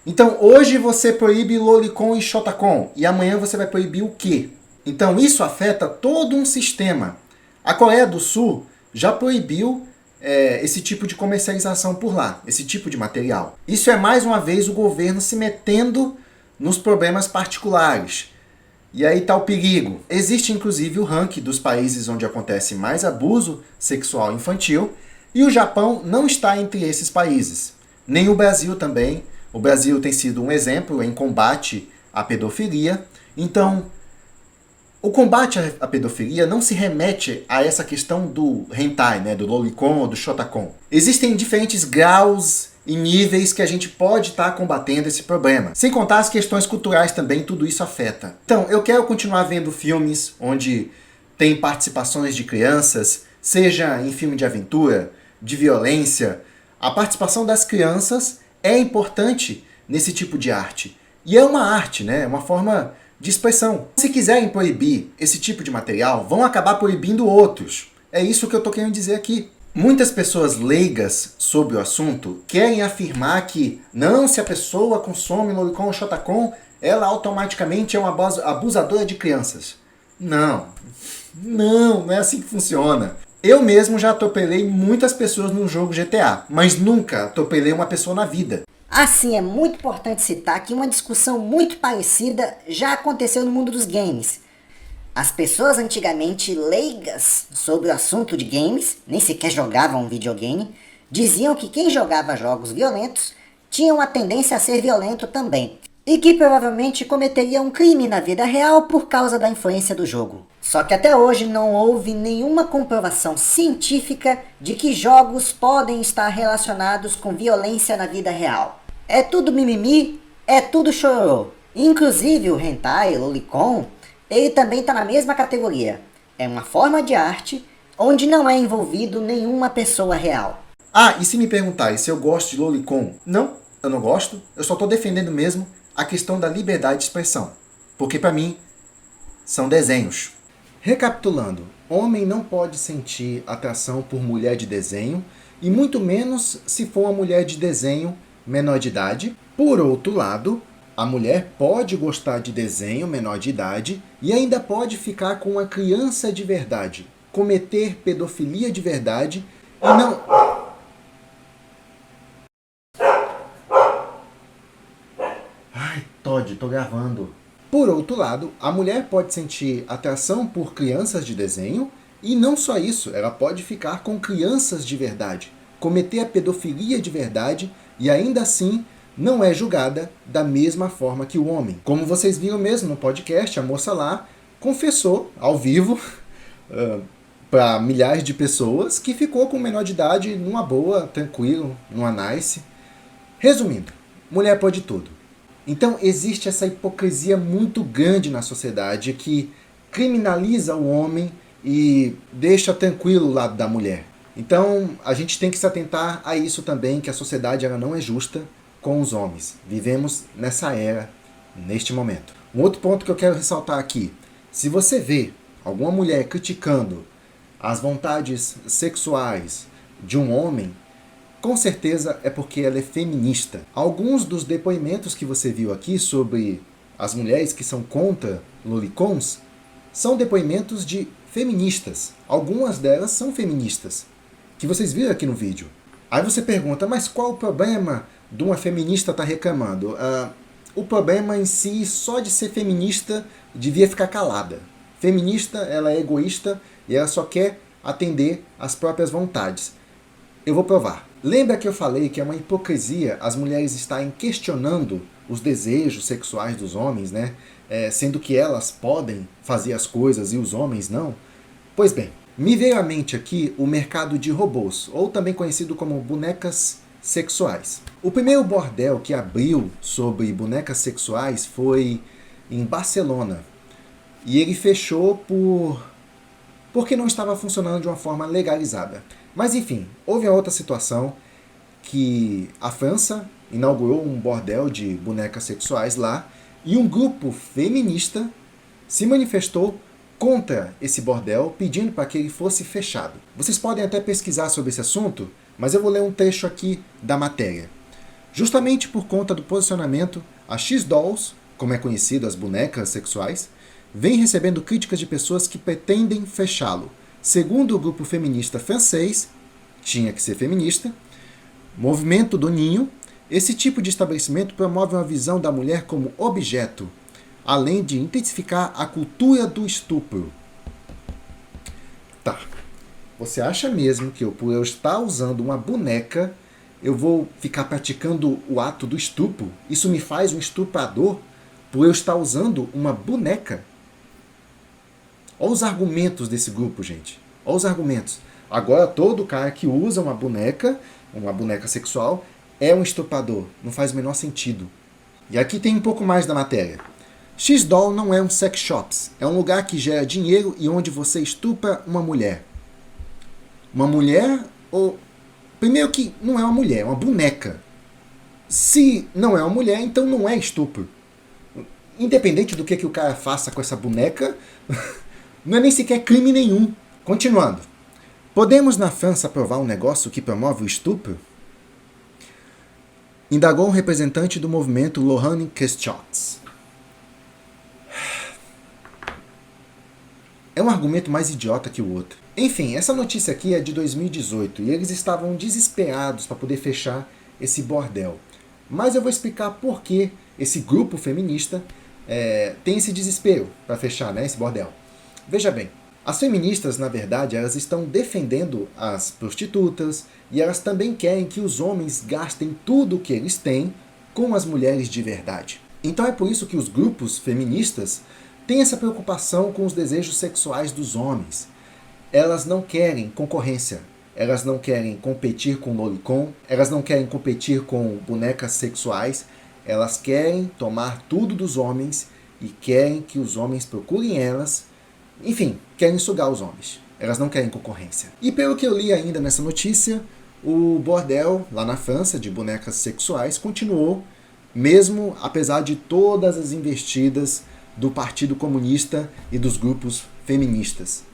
Então hoje você proíbe Lolicon e Shotacon, e amanhã você vai proibir o quê? Então isso afeta todo um sistema. A Coreia do Sul já proibiu esse tipo de comercialização por lá, esse tipo de material. Isso é mais uma vez o governo se metendo nos problemas particulares. E aí está o perigo. Existe inclusive o ranking dos países onde acontece mais abuso sexual infantil, e o Japão não está entre esses países. Nem o Brasil também. O Brasil tem sido um exemplo em combate à pedofilia. Então, o combate à pedofilia não se remete a essa questão do hentai, né, do Lolicon ou do Shotacon. Existem diferentes graus e níveis que a gente pode estar combatendo esse problema. Sem contar as questões culturais também, tudo isso afeta. Então, eu quero continuar vendo filmes onde tem participações de crianças, seja em filme de aventura, de violência. A participação das crianças é importante nesse tipo de arte. E é uma arte, né? É uma forma de expressão. Se quiserem proibir esse tipo de material, vão acabar proibindo outros. É isso que eu tô querendo dizer aqui. Muitas pessoas leigas sobre o assunto querem afirmar que não, se a pessoa consome Lolicon ou Shotacon, ela automaticamente é uma abusadora de crianças. Não é assim que funciona. Eu mesmo já atropelei muitas pessoas no jogo GTA, mas nunca atropelei uma pessoa na vida. Assim, é muito importante citar que uma discussão muito parecida já aconteceu no mundo dos games. As pessoas antigamente leigas sobre o assunto de games, nem sequer jogavam videogame, diziam que quem jogava jogos violentos tinha uma tendência a ser violento também, e que provavelmente cometeria um crime na vida real por causa da influência do jogo. Só que até hoje não houve nenhuma comprovação científica de que jogos podem estar relacionados com violência na vida real. É tudo mimimi, é tudo chororô. Inclusive o hentai, Lolicon, ele também está na mesma categoria. É uma forma de arte onde não é envolvido nenhuma pessoa real. Ah, e se me perguntarem se eu gosto de Lolicon? Não, eu não gosto. Eu só estou defendendo mesmo a questão da liberdade de expressão. Porque para mim, são desenhos. Recapitulando, homem não pode sentir atração por mulher de desenho, e muito menos se for uma mulher de desenho menor de idade. Por outro lado, a mulher pode gostar de desenho menor de idade e ainda pode ficar com uma criança de verdade, cometer pedofilia de verdade e não... Ai, Todd, tô gravando. Por outro lado, a mulher pode sentir atração por crianças de desenho e não só isso, ela pode ficar com crianças de verdade, cometer a pedofilia de verdade e ainda assim não é julgada da mesma forma que o homem. Como vocês viram mesmo no podcast, a moça lá confessou ao vivo para milhares de pessoas que ficou com menor de idade numa boa, tranquilo, numa nice. Resumindo, mulher pode tudo. Então existe essa hipocrisia muito grande na sociedade que criminaliza o homem e deixa tranquilo o lado da mulher. Então a gente tem que se atentar a isso também, que a sociedade ela não é justa. com os homens. Vivemos nessa era, neste momento. Um outro ponto que eu quero ressaltar aqui. Se você vê alguma mulher criticando as vontades sexuais de um homem, com certeza é porque ela é feminista. Alguns dos depoimentos que você viu aqui sobre as mulheres que são contra lolicons são depoimentos de feministas. Algumas delas são feministas, que vocês viram aqui no vídeo. Aí você pergunta, mas qual o problema de uma feminista estar reclamando? O problema em si, só de ser feminista, devia ficar calada. Feminista, ela é egoísta e ela só quer atender às próprias vontades. Eu vou provar. Lembra que eu falei que é uma hipocrisia as mulheres estarem questionando os desejos sexuais dos homens, né? Sendo que elas podem fazer as coisas e os homens não? Pois bem, me veio à mente aqui o mercado de robôs, ou também conhecido como bonecas sexuais. O primeiro bordel que abriu sobre bonecas sexuais foi em Barcelona. E ele fechou porque não estava funcionando de uma forma legalizada. Mas enfim, houve a outra situação que a França inaugurou um bordel de bonecas sexuais lá e um grupo feminista se manifestou contra esse bordel, pedindo para que ele fosse fechado. Vocês podem até pesquisar sobre esse assunto, mas eu vou ler um trecho aqui da matéria. Justamente por conta do posicionamento, a X-Dolls, como é conhecido as bonecas sexuais, vem recebendo críticas de pessoas que pretendem fechá-lo. Segundo o grupo feminista francês, tinha que ser feminista, Movimento do Ninho, esse tipo de estabelecimento promove uma visão da mulher como objeto, além de intensificar a cultura do estupro. Tá. Você acha mesmo que por eu estar usando uma boneca, eu vou ficar praticando o ato do estupro? Isso me faz um estuprador por eu estar usando uma boneca? Olha os argumentos desse grupo, gente. Olha os argumentos. Agora todo cara que usa uma boneca sexual, é um estuprador. Não faz o menor sentido. E aqui tem um pouco mais da matéria. X-Doll não é um sex shops. É um lugar que gera dinheiro e onde você estupra uma mulher. Uma mulher ou... Primeiro que não é uma mulher, é uma boneca. Se não é uma mulher, então não é estupro. Independente do que o cara faça com essa boneca, não é nem sequer crime nenhum. Continuando. Podemos na França aprovar um negócio que promove o estupro? Indagou um representante do movimento Lohane Keschots. É um argumento mais idiota que o outro. Enfim, essa notícia aqui é de 2018 e eles estavam desesperados para poder fechar esse bordel. Mas eu vou explicar por que esse grupo feminista tem esse desespero para fechar, né, esse bordel. Veja bem, as feministas, na verdade, elas estão defendendo as prostitutas e elas também querem que os homens gastem tudo o que eles têm com as mulheres de verdade. Então é por isso que os grupos feministas têm essa preocupação com os desejos sexuais dos homens. Elas não querem concorrência, elas não querem competir com lolicon, elas não querem competir com bonecas sexuais, elas querem tomar tudo dos homens e querem que os homens procurem elas. Enfim, querem sugar os homens. Elas não querem concorrência. E pelo que eu li ainda nessa notícia, o bordel lá na França de bonecas sexuais continuou, mesmo apesar de todas as investidas do Partido Comunista e dos grupos feministas.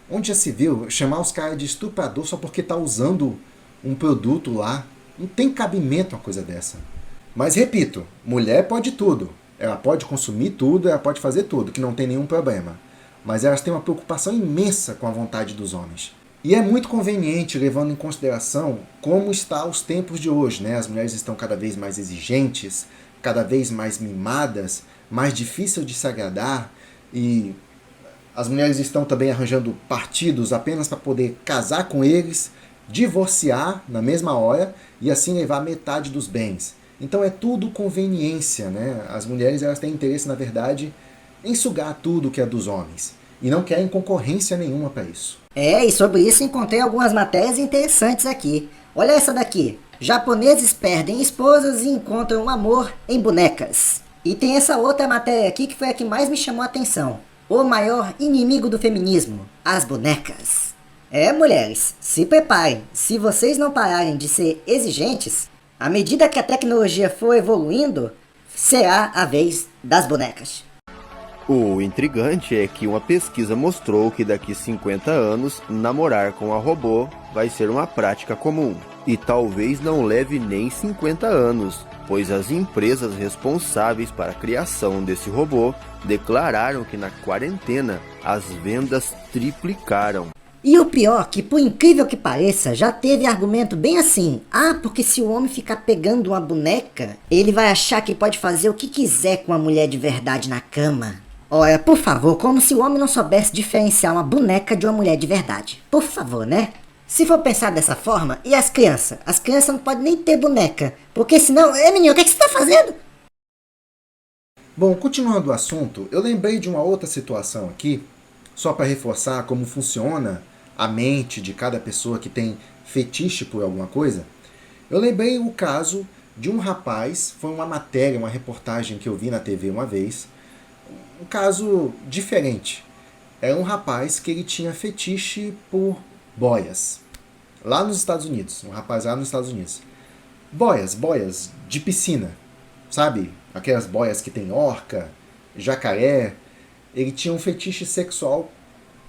Onde já se viu chamar os caras de estuprador só porque tá usando um produto lá? Não tem cabimento uma coisa dessa. Mas repito, mulher pode tudo. Ela pode consumir tudo, ela pode fazer tudo, que não tem nenhum problema. Mas elas têm uma preocupação imensa com a vontade dos homens. E é muito conveniente, levando em consideração como está os tempos de hoje, né? As mulheres estão cada vez mais exigentes, cada vez mais mimadas, mais difícil de se agradar, e as mulheres estão também arranjando partidos apenas para poder casar com eles, divorciar na mesma hora e assim levar metade dos bens. Então é tudo conveniência, né? As mulheres elas têm interesse, na verdade, em sugar tudo que é dos homens. E não querem concorrência nenhuma para isso. E sobre isso encontrei algumas matérias interessantes aqui. Olha essa daqui. Japoneses perdem esposas e encontram amor em bonecas. E tem essa outra matéria aqui que foi a que mais me chamou a atenção. O maior inimigo do feminismo, as bonecas. Mulheres, se preparem. Se vocês não pararem de ser exigentes, À medida que a tecnologia for evoluindo, será a vez das bonecas. O intrigante é que uma pesquisa mostrou que daqui 50 anos, namorar com a robô vai ser uma prática comum. E talvez não leve nem 50 anos, pois as empresas responsáveis para a criação desse robô declararam que na quarentena as vendas triplicaram. E o pior, que por incrível que pareça, já teve argumento bem assim. Porque se o homem ficar pegando uma boneca, ele vai achar que pode fazer o que quiser com a mulher de verdade na cama. Olha, por favor, como se o homem não soubesse diferenciar uma boneca de uma mulher de verdade. Por favor, né? Se for pensar dessa forma, e as crianças? As crianças não podem nem ter boneca, porque senão... menino, o que você tá fazendo? Bom, continuando o assunto, eu lembrei de uma outra situação aqui, só para reforçar como funciona a mente de cada pessoa que tem fetiche por alguma coisa. Eu lembrei o caso de um rapaz, foi uma matéria, uma reportagem que eu vi na TV uma vez, um caso diferente. Era um rapaz que ele tinha fetiche por boias, lá nos Estados Unidos, um rapaz lá nos Estados Unidos. Boias de piscina, sabe? Aquelas boias que tem orca, jacaré. Ele tinha um fetiche sexual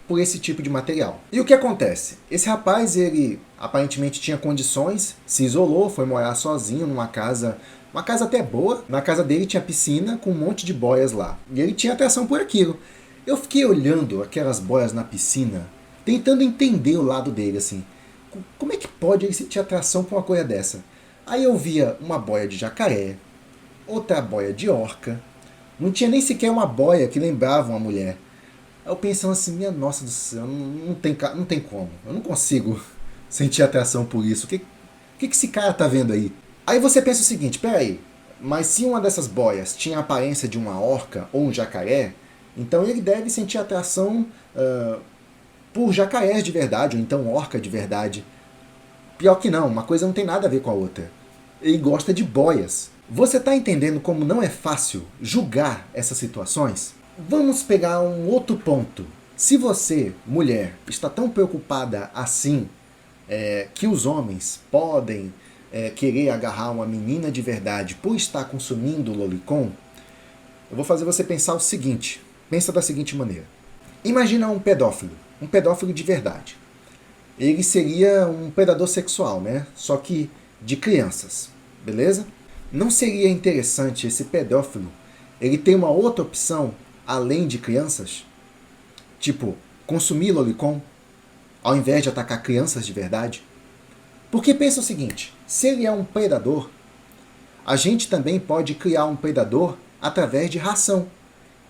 por esse tipo de material. E o que acontece? Esse rapaz, ele aparentemente tinha condições, se isolou, foi morar sozinho numa casa, uma casa até boa. Na casa dele tinha piscina com um monte de boias lá. E ele tinha atração por aquilo. Eu fiquei olhando aquelas boias na piscina, tentando entender o lado dele, assim. Como é que pode ele sentir atração por uma coisa dessa? Aí eu via uma boia de jacaré, outra boia de orca. Não tinha nem sequer uma boia que lembrava uma mulher. Eu pensando assim, minha nossa do céu, não tem como. Eu não consigo sentir atração por isso. O que esse cara tá vendo aí? Aí você pensa o seguinte, peraí, mas se uma dessas boias tinha a aparência de uma orca ou um jacaré, então ele deve sentir atração por jacarés de verdade, ou então orca de verdade. Pior que não, uma coisa não tem nada a ver com a outra. Ele gosta de boias. Você tá entendendo como não é fácil julgar essas situações? Vamos pegar um outro ponto. Se você, mulher, está tão preocupada assim, que os homens podem querer agarrar uma menina de verdade por estar consumindo lolicon, eu vou fazer você pensar o seguinte. Pensa da seguinte maneira. Imagina um pedófilo de verdade. Ele seria um predador sexual, né? Só que de crianças, beleza? Não seria interessante esse pedófilo ele ter uma outra opção além de crianças? Tipo, consumir lolicon ao invés de atacar crianças de verdade? Porque pensa o seguinte, se ele é um predador, a gente também pode criar um predador através de ração,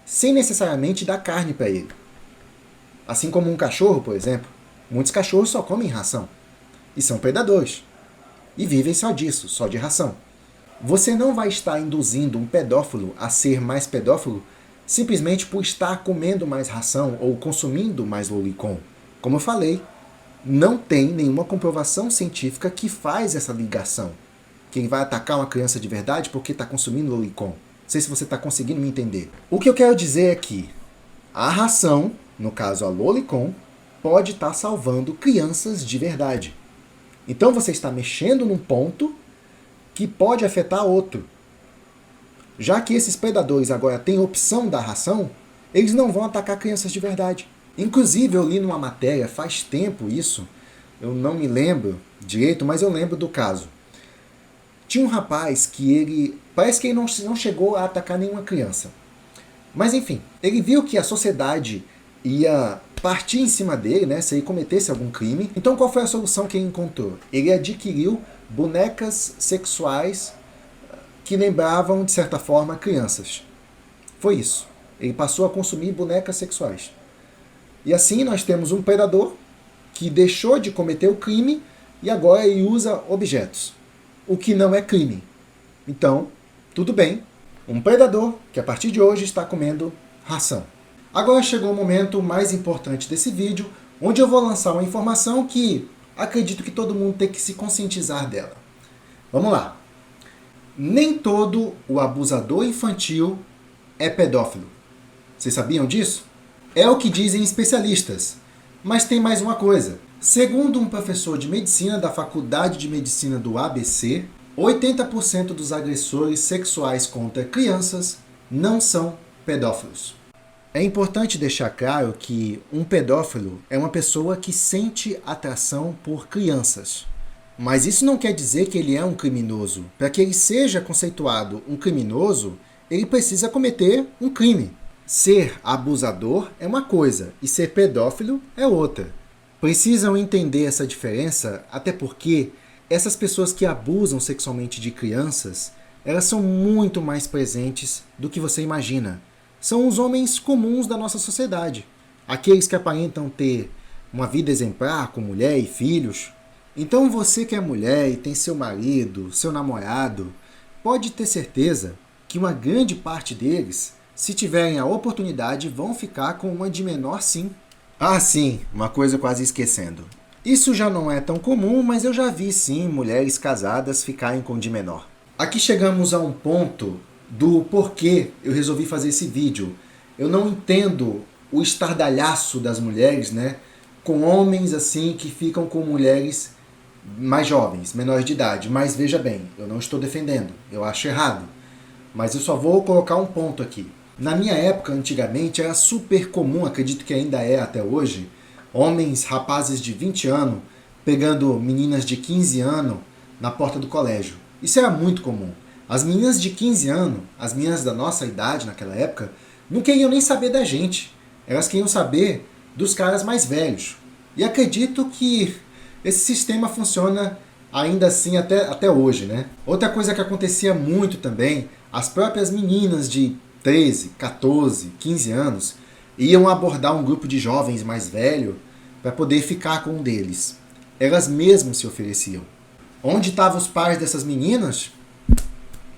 sem necessariamente dar carne para ele. Assim como um cachorro, por exemplo, muitos cachorros só comem ração e são predadores e vivem só disso, só de ração. Você não vai estar induzindo um pedófilo a ser mais pedófilo simplesmente por estar comendo mais ração ou consumindo mais lolicon. Como eu falei, não tem nenhuma comprovação científica que faz essa ligação. Que ele vai atacar uma criança de verdade porque está consumindo lolicon. Não sei se você está conseguindo me entender. O que eu quero dizer é que a ração, no caso a lolicon, pode estar salvando crianças de verdade. Então você está mexendo num ponto que pode afetar outro. Já que esses predadores agora têm opção da ração, eles não vão atacar crianças de verdade. Inclusive, eu li numa matéria, faz tempo isso, eu não me lembro direito, mas eu lembro do caso. Tinha um rapaz que ele, parece que ele não chegou a atacar nenhuma criança. Mas enfim, ele viu que a sociedade ia partir em cima dele, né, se ele cometesse algum crime. Então qual foi a solução que ele encontrou? Ele adquiriu bonecas sexuais que lembravam, de certa forma, crianças. Foi isso. Ele passou a consumir bonecas sexuais. E assim nós temos um predador que deixou de cometer o crime e agora ele usa objetos, o que não é crime. Então, tudo bem, um predador que a partir de hoje está comendo ração. Agora chegou o momento mais importante desse vídeo, onde eu vou lançar uma informação que acredito que todo mundo tem que se conscientizar dela. Vamos lá. Nem todo o abusador infantil é pedófilo. Vocês sabiam disso? É o que dizem especialistas. Mas tem mais uma coisa. Segundo um professor de medicina da Faculdade de Medicina do ABC, 80% dos agressores sexuais contra crianças não são pedófilos. É importante deixar claro que um pedófilo é uma pessoa que sente atração por crianças. Mas isso não quer dizer que ele é um criminoso. Para que ele seja conceituado um criminoso, ele precisa cometer um crime. Ser abusador é uma coisa e ser pedófilo é outra. Precisam entender essa diferença, até porque essas pessoas que abusam sexualmente de crianças, elas são muito mais presentes do que você imagina. São os homens comuns da nossa sociedade. Aqueles que aparentam ter uma vida exemplar com mulher e filhos. Então você que é mulher e tem seu marido, seu namorado, pode ter certeza que uma grande parte deles, se tiverem a oportunidade, vão ficar com uma de menor sim. Ah sim, uma coisa quase esquecendo. Isso já não é tão comum, mas eu já vi sim mulheres casadas ficarem com de menor. Aqui chegamos a um ponto do porquê eu resolvi fazer esse vídeo. Eu não entendo o estardalhaço das mulheres, né? Com homens assim que ficam com mulheres mais jovens, menores de idade. Mas veja bem, eu não estou defendendo, eu acho errado. Mas eu só vou colocar um ponto aqui. Na minha época, antigamente, era super comum, acredito que ainda é até hoje, homens, rapazes de 20 anos, pegando meninas de 15 anos na porta do colégio. Isso era muito comum. As meninas de 15 anos, as meninas da nossa idade naquela época, não queriam nem saber da gente. Elas queriam saber dos caras mais velhos. E acredito que esse sistema funciona ainda assim até hoje, né? Outra coisa que acontecia muito também, as próprias meninas de 13, 14, 15 anos iam abordar um grupo de jovens mais velho para poder ficar com um deles. Elas mesmas se ofereciam. Onde estavam os pais dessas meninas?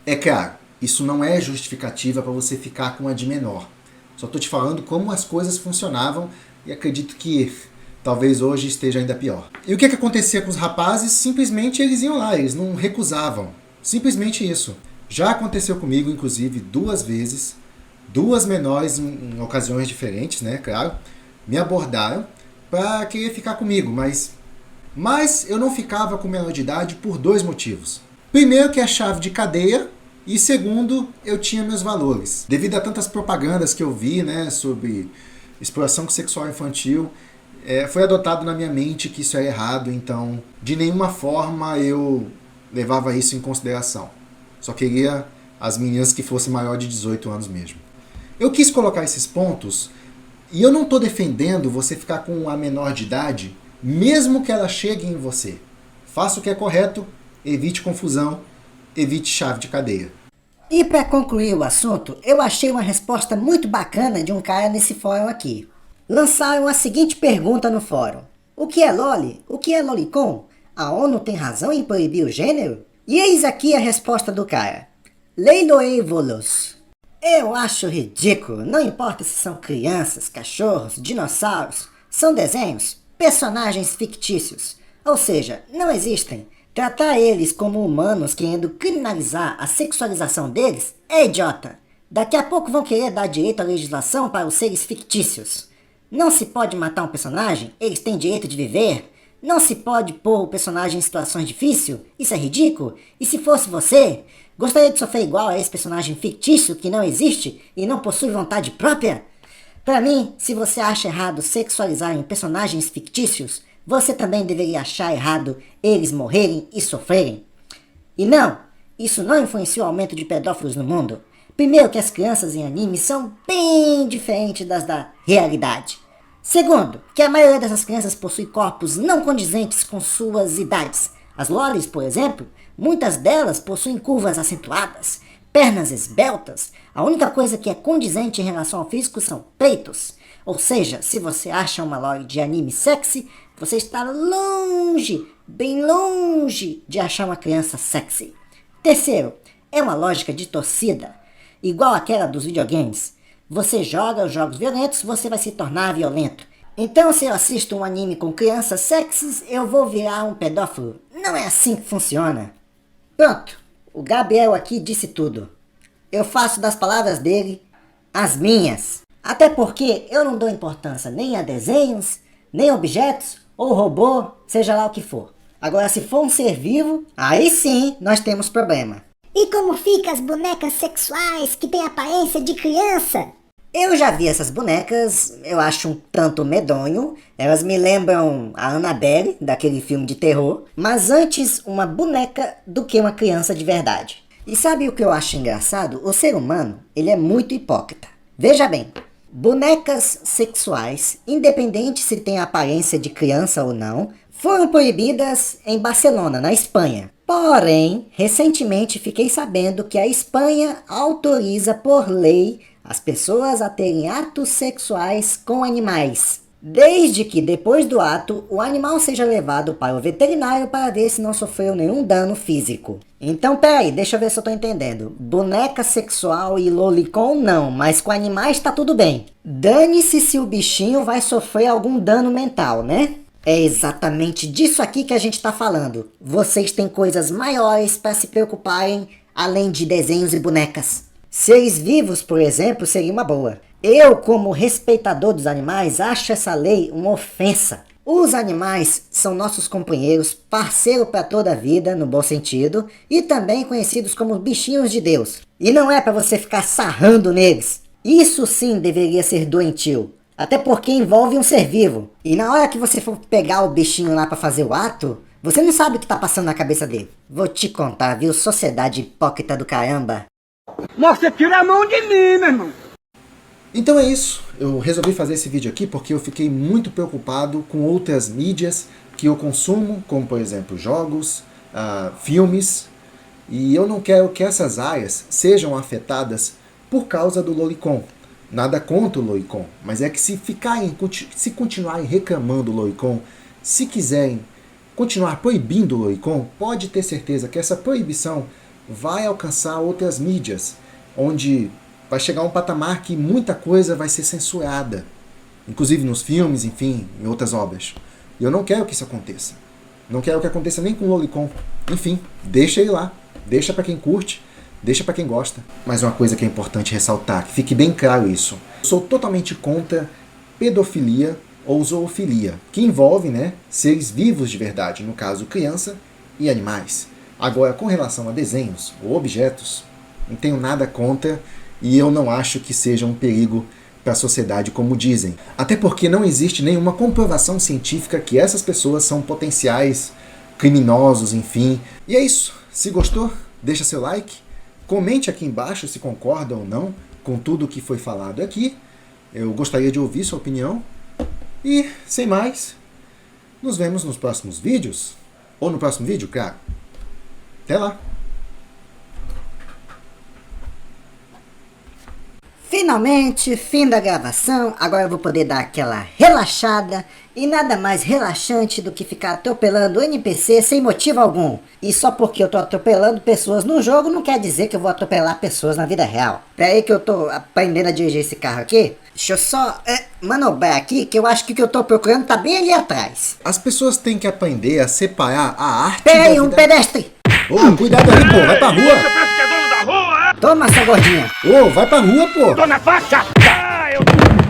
É claro, isso não é justificativa para você ficar com uma de menor. Só estou te falando como as coisas funcionavam e acredito que talvez hoje esteja ainda pior. E o que acontecia com os rapazes? Simplesmente eles iam lá, eles não recusavam. Simplesmente isso. Já aconteceu comigo, inclusive, 2 vezes. 2 menores em ocasiões diferentes, né? Claro. Me abordaram para querer ficar comigo, mas eu não ficava com menor de idade por 2 motivos. Primeiro, que é chave de cadeia. E segundo, eu tinha meus valores. Devido a tantas propagandas que eu vi, né, sobre exploração sexual infantil, foi adotado na minha mente que isso é errado, então de nenhuma forma eu levava isso em consideração. Só queria as meninas que fossem maior de 18 anos mesmo. Eu quis colocar esses pontos e eu não estou defendendo você ficar com a menor de idade, mesmo que ela chegue em você. Faça o que é correto, evite confusão, evite chave de cadeia. E para concluir o assunto, eu achei uma resposta muito bacana de um cara nesse fórum aqui. Lançaram a seguinte pergunta no fórum: o que é loli? O que é lolicon? A ONU tem razão em proibir o gênero? E eis aqui a resposta do cara: leiloei volos. Eu acho ridículo, não importa se são crianças, cachorros, dinossauros, são desenhos, personagens fictícios, ou seja, não existem. Tratar eles como humanos querendo criminalizar a sexualização deles é idiota. Daqui a pouco vão querer dar direito à legislação para os seres fictícios. Não se pode matar um personagem, eles têm direito de viver. Não se pode pôr o personagem em situações difíceis, isso é ridículo. E se fosse você, gostaria de sofrer igual a esse personagem fictício que não existe e não possui vontade própria? Para mim, se você acha errado sexualizarem personagens fictícios, você também deveria achar errado eles morrerem e sofrerem. E não, isso não influencia o aumento de pedófilos no mundo. Primeiro que as crianças em anime são bem diferentes das da realidade. Segundo, que a maioria dessas crianças possui corpos não condizentes com suas idades. As lolis, por exemplo, muitas delas possuem curvas acentuadas, pernas esbeltas. A única coisa que é condizente em relação ao físico são peitos. Ou seja, se você acha uma loli de anime sexy, você está longe, bem longe de achar uma criança sexy. Terceiro, é uma lógica de torcida, igual aquela dos videogames. Você joga os jogos violentos, você vai se tornar violento. Então, se eu assisto um anime com crianças sexys, eu vou virar um pedófilo. Não é assim que funciona. Pronto, o Gabriel aqui disse tudo. Eu faço das palavras dele as minhas. Até porque eu não dou importância nem a desenhos, nem objetos, ou robô, seja lá o que for. Agora, se for um ser vivo, aí sim nós temos problema. E como fica as bonecas sexuais que têm aparência de criança? Eu já vi essas bonecas, eu acho um tanto medonho. Elas me lembram a Annabelle, daquele filme de terror. Mas antes uma boneca do que uma criança de verdade. E sabe o que eu acho engraçado? O ser humano, ele é muito hipócrita. Veja bem, bonecas sexuais, independente se tem a aparência de criança ou não, foram proibidas em Barcelona, na Espanha. Porém, recentemente fiquei sabendo que a Espanha autoriza por lei as pessoas a terem atos sexuais com animais, desde que depois do ato o animal seja levado para o veterinário para ver se não sofreu nenhum dano físico. Então peraí, deixa eu ver se eu tô entendendo. Boneca sexual e lolicon não, mas com animais tá tudo bem. Dane-se se o bichinho vai sofrer algum dano mental, né? É exatamente disso aqui que a gente tá falando. Vocês têm coisas maiores para se preocuparem além de desenhos e bonecas. Seres vivos, por exemplo, seria uma boa. Eu, como respeitador dos animais, acho essa lei uma ofensa. Os animais são nossos companheiros, parceiro para toda a vida, no bom sentido, e também conhecidos como bichinhos de Deus. E não é para você ficar sarrando neles. Isso sim deveria ser doentio, até porque envolve um ser vivo. E na hora que você for pegar o bichinho lá para fazer o ato, você não sabe o que tá passando na cabeça dele. Vou te contar, viu? Sociedade hipócrita do caramba. Você tira a mão de mim, meu irmão. Então é isso, eu resolvi fazer esse vídeo aqui porque eu fiquei muito preocupado com outras mídias que eu consumo, como por exemplo jogos, filmes, e eu não quero que essas áreas sejam afetadas por causa do lolicon. Nada contra o lolicon, mas é que se continuarem reclamando do lolicon, se quiserem continuar proibindo o lolicon, pode ter certeza que essa proibição vai alcançar outras mídias, onde vai chegar um patamar que muita coisa vai ser censurada, inclusive nos filmes, enfim, em outras obras. E eu não quero que isso aconteça. Não quero que aconteça nem com o lolicon. Enfim, deixa ele lá. Deixa para quem curte, deixa para quem gosta. Mas uma coisa que é importante ressaltar, que fique bem claro isso. Eu sou totalmente contra pedofilia ou zoofilia, que envolve, né, seres vivos de verdade, no caso criança e animais. Agora, com relação a desenhos ou objetos, não tenho nada contra e eu não acho que seja um perigo para a sociedade como dizem. Até porque não existe nenhuma comprovação científica que essas pessoas são potenciais criminosos, enfim. E é isso. Se gostou, deixa seu like. Comente aqui embaixo se concorda ou não com tudo o que foi falado aqui. Eu gostaria de ouvir sua opinião. E, sem mais, nos vemos nos próximos vídeos. Ou no próximo vídeo, claro. Até lá! Finalmente, fim da gravação, agora eu vou poder dar aquela relaxada, e nada mais relaxante do que ficar atropelando o NPC sem motivo algum. E só porque eu tô atropelando pessoas no jogo não quer dizer que eu vou atropelar pessoas na vida real. Pera aí que eu tô aprendendo a dirigir esse carro aqui. Deixa eu só manobrar aqui, que eu acho que o que eu tô procurando tá bem ali atrás. As pessoas têm que aprender a separar a arte Pera aí, da um vida... pedestre! Ô, cuidado aí, pô, vai pra rua! Toma, sua gordinha! Ô, vai pra rua, pô! Tô na faixa!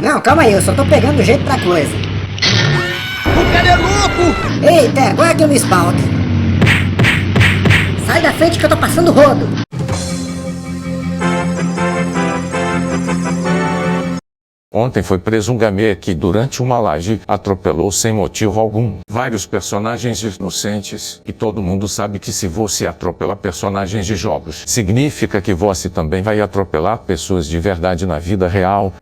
Não, calma aí, eu só tô pegando o jeito da coisa. O cara é louco! Eita, agora que eu me espaldo. Sai da frente que eu tô passando rodo. Ontem foi preso um gamê que, durante uma laje, atropelou sem motivo algum vários personagens inocentes, e todo mundo sabe que se você atropela personagens de jogos, significa que você também vai atropelar pessoas de verdade na vida real.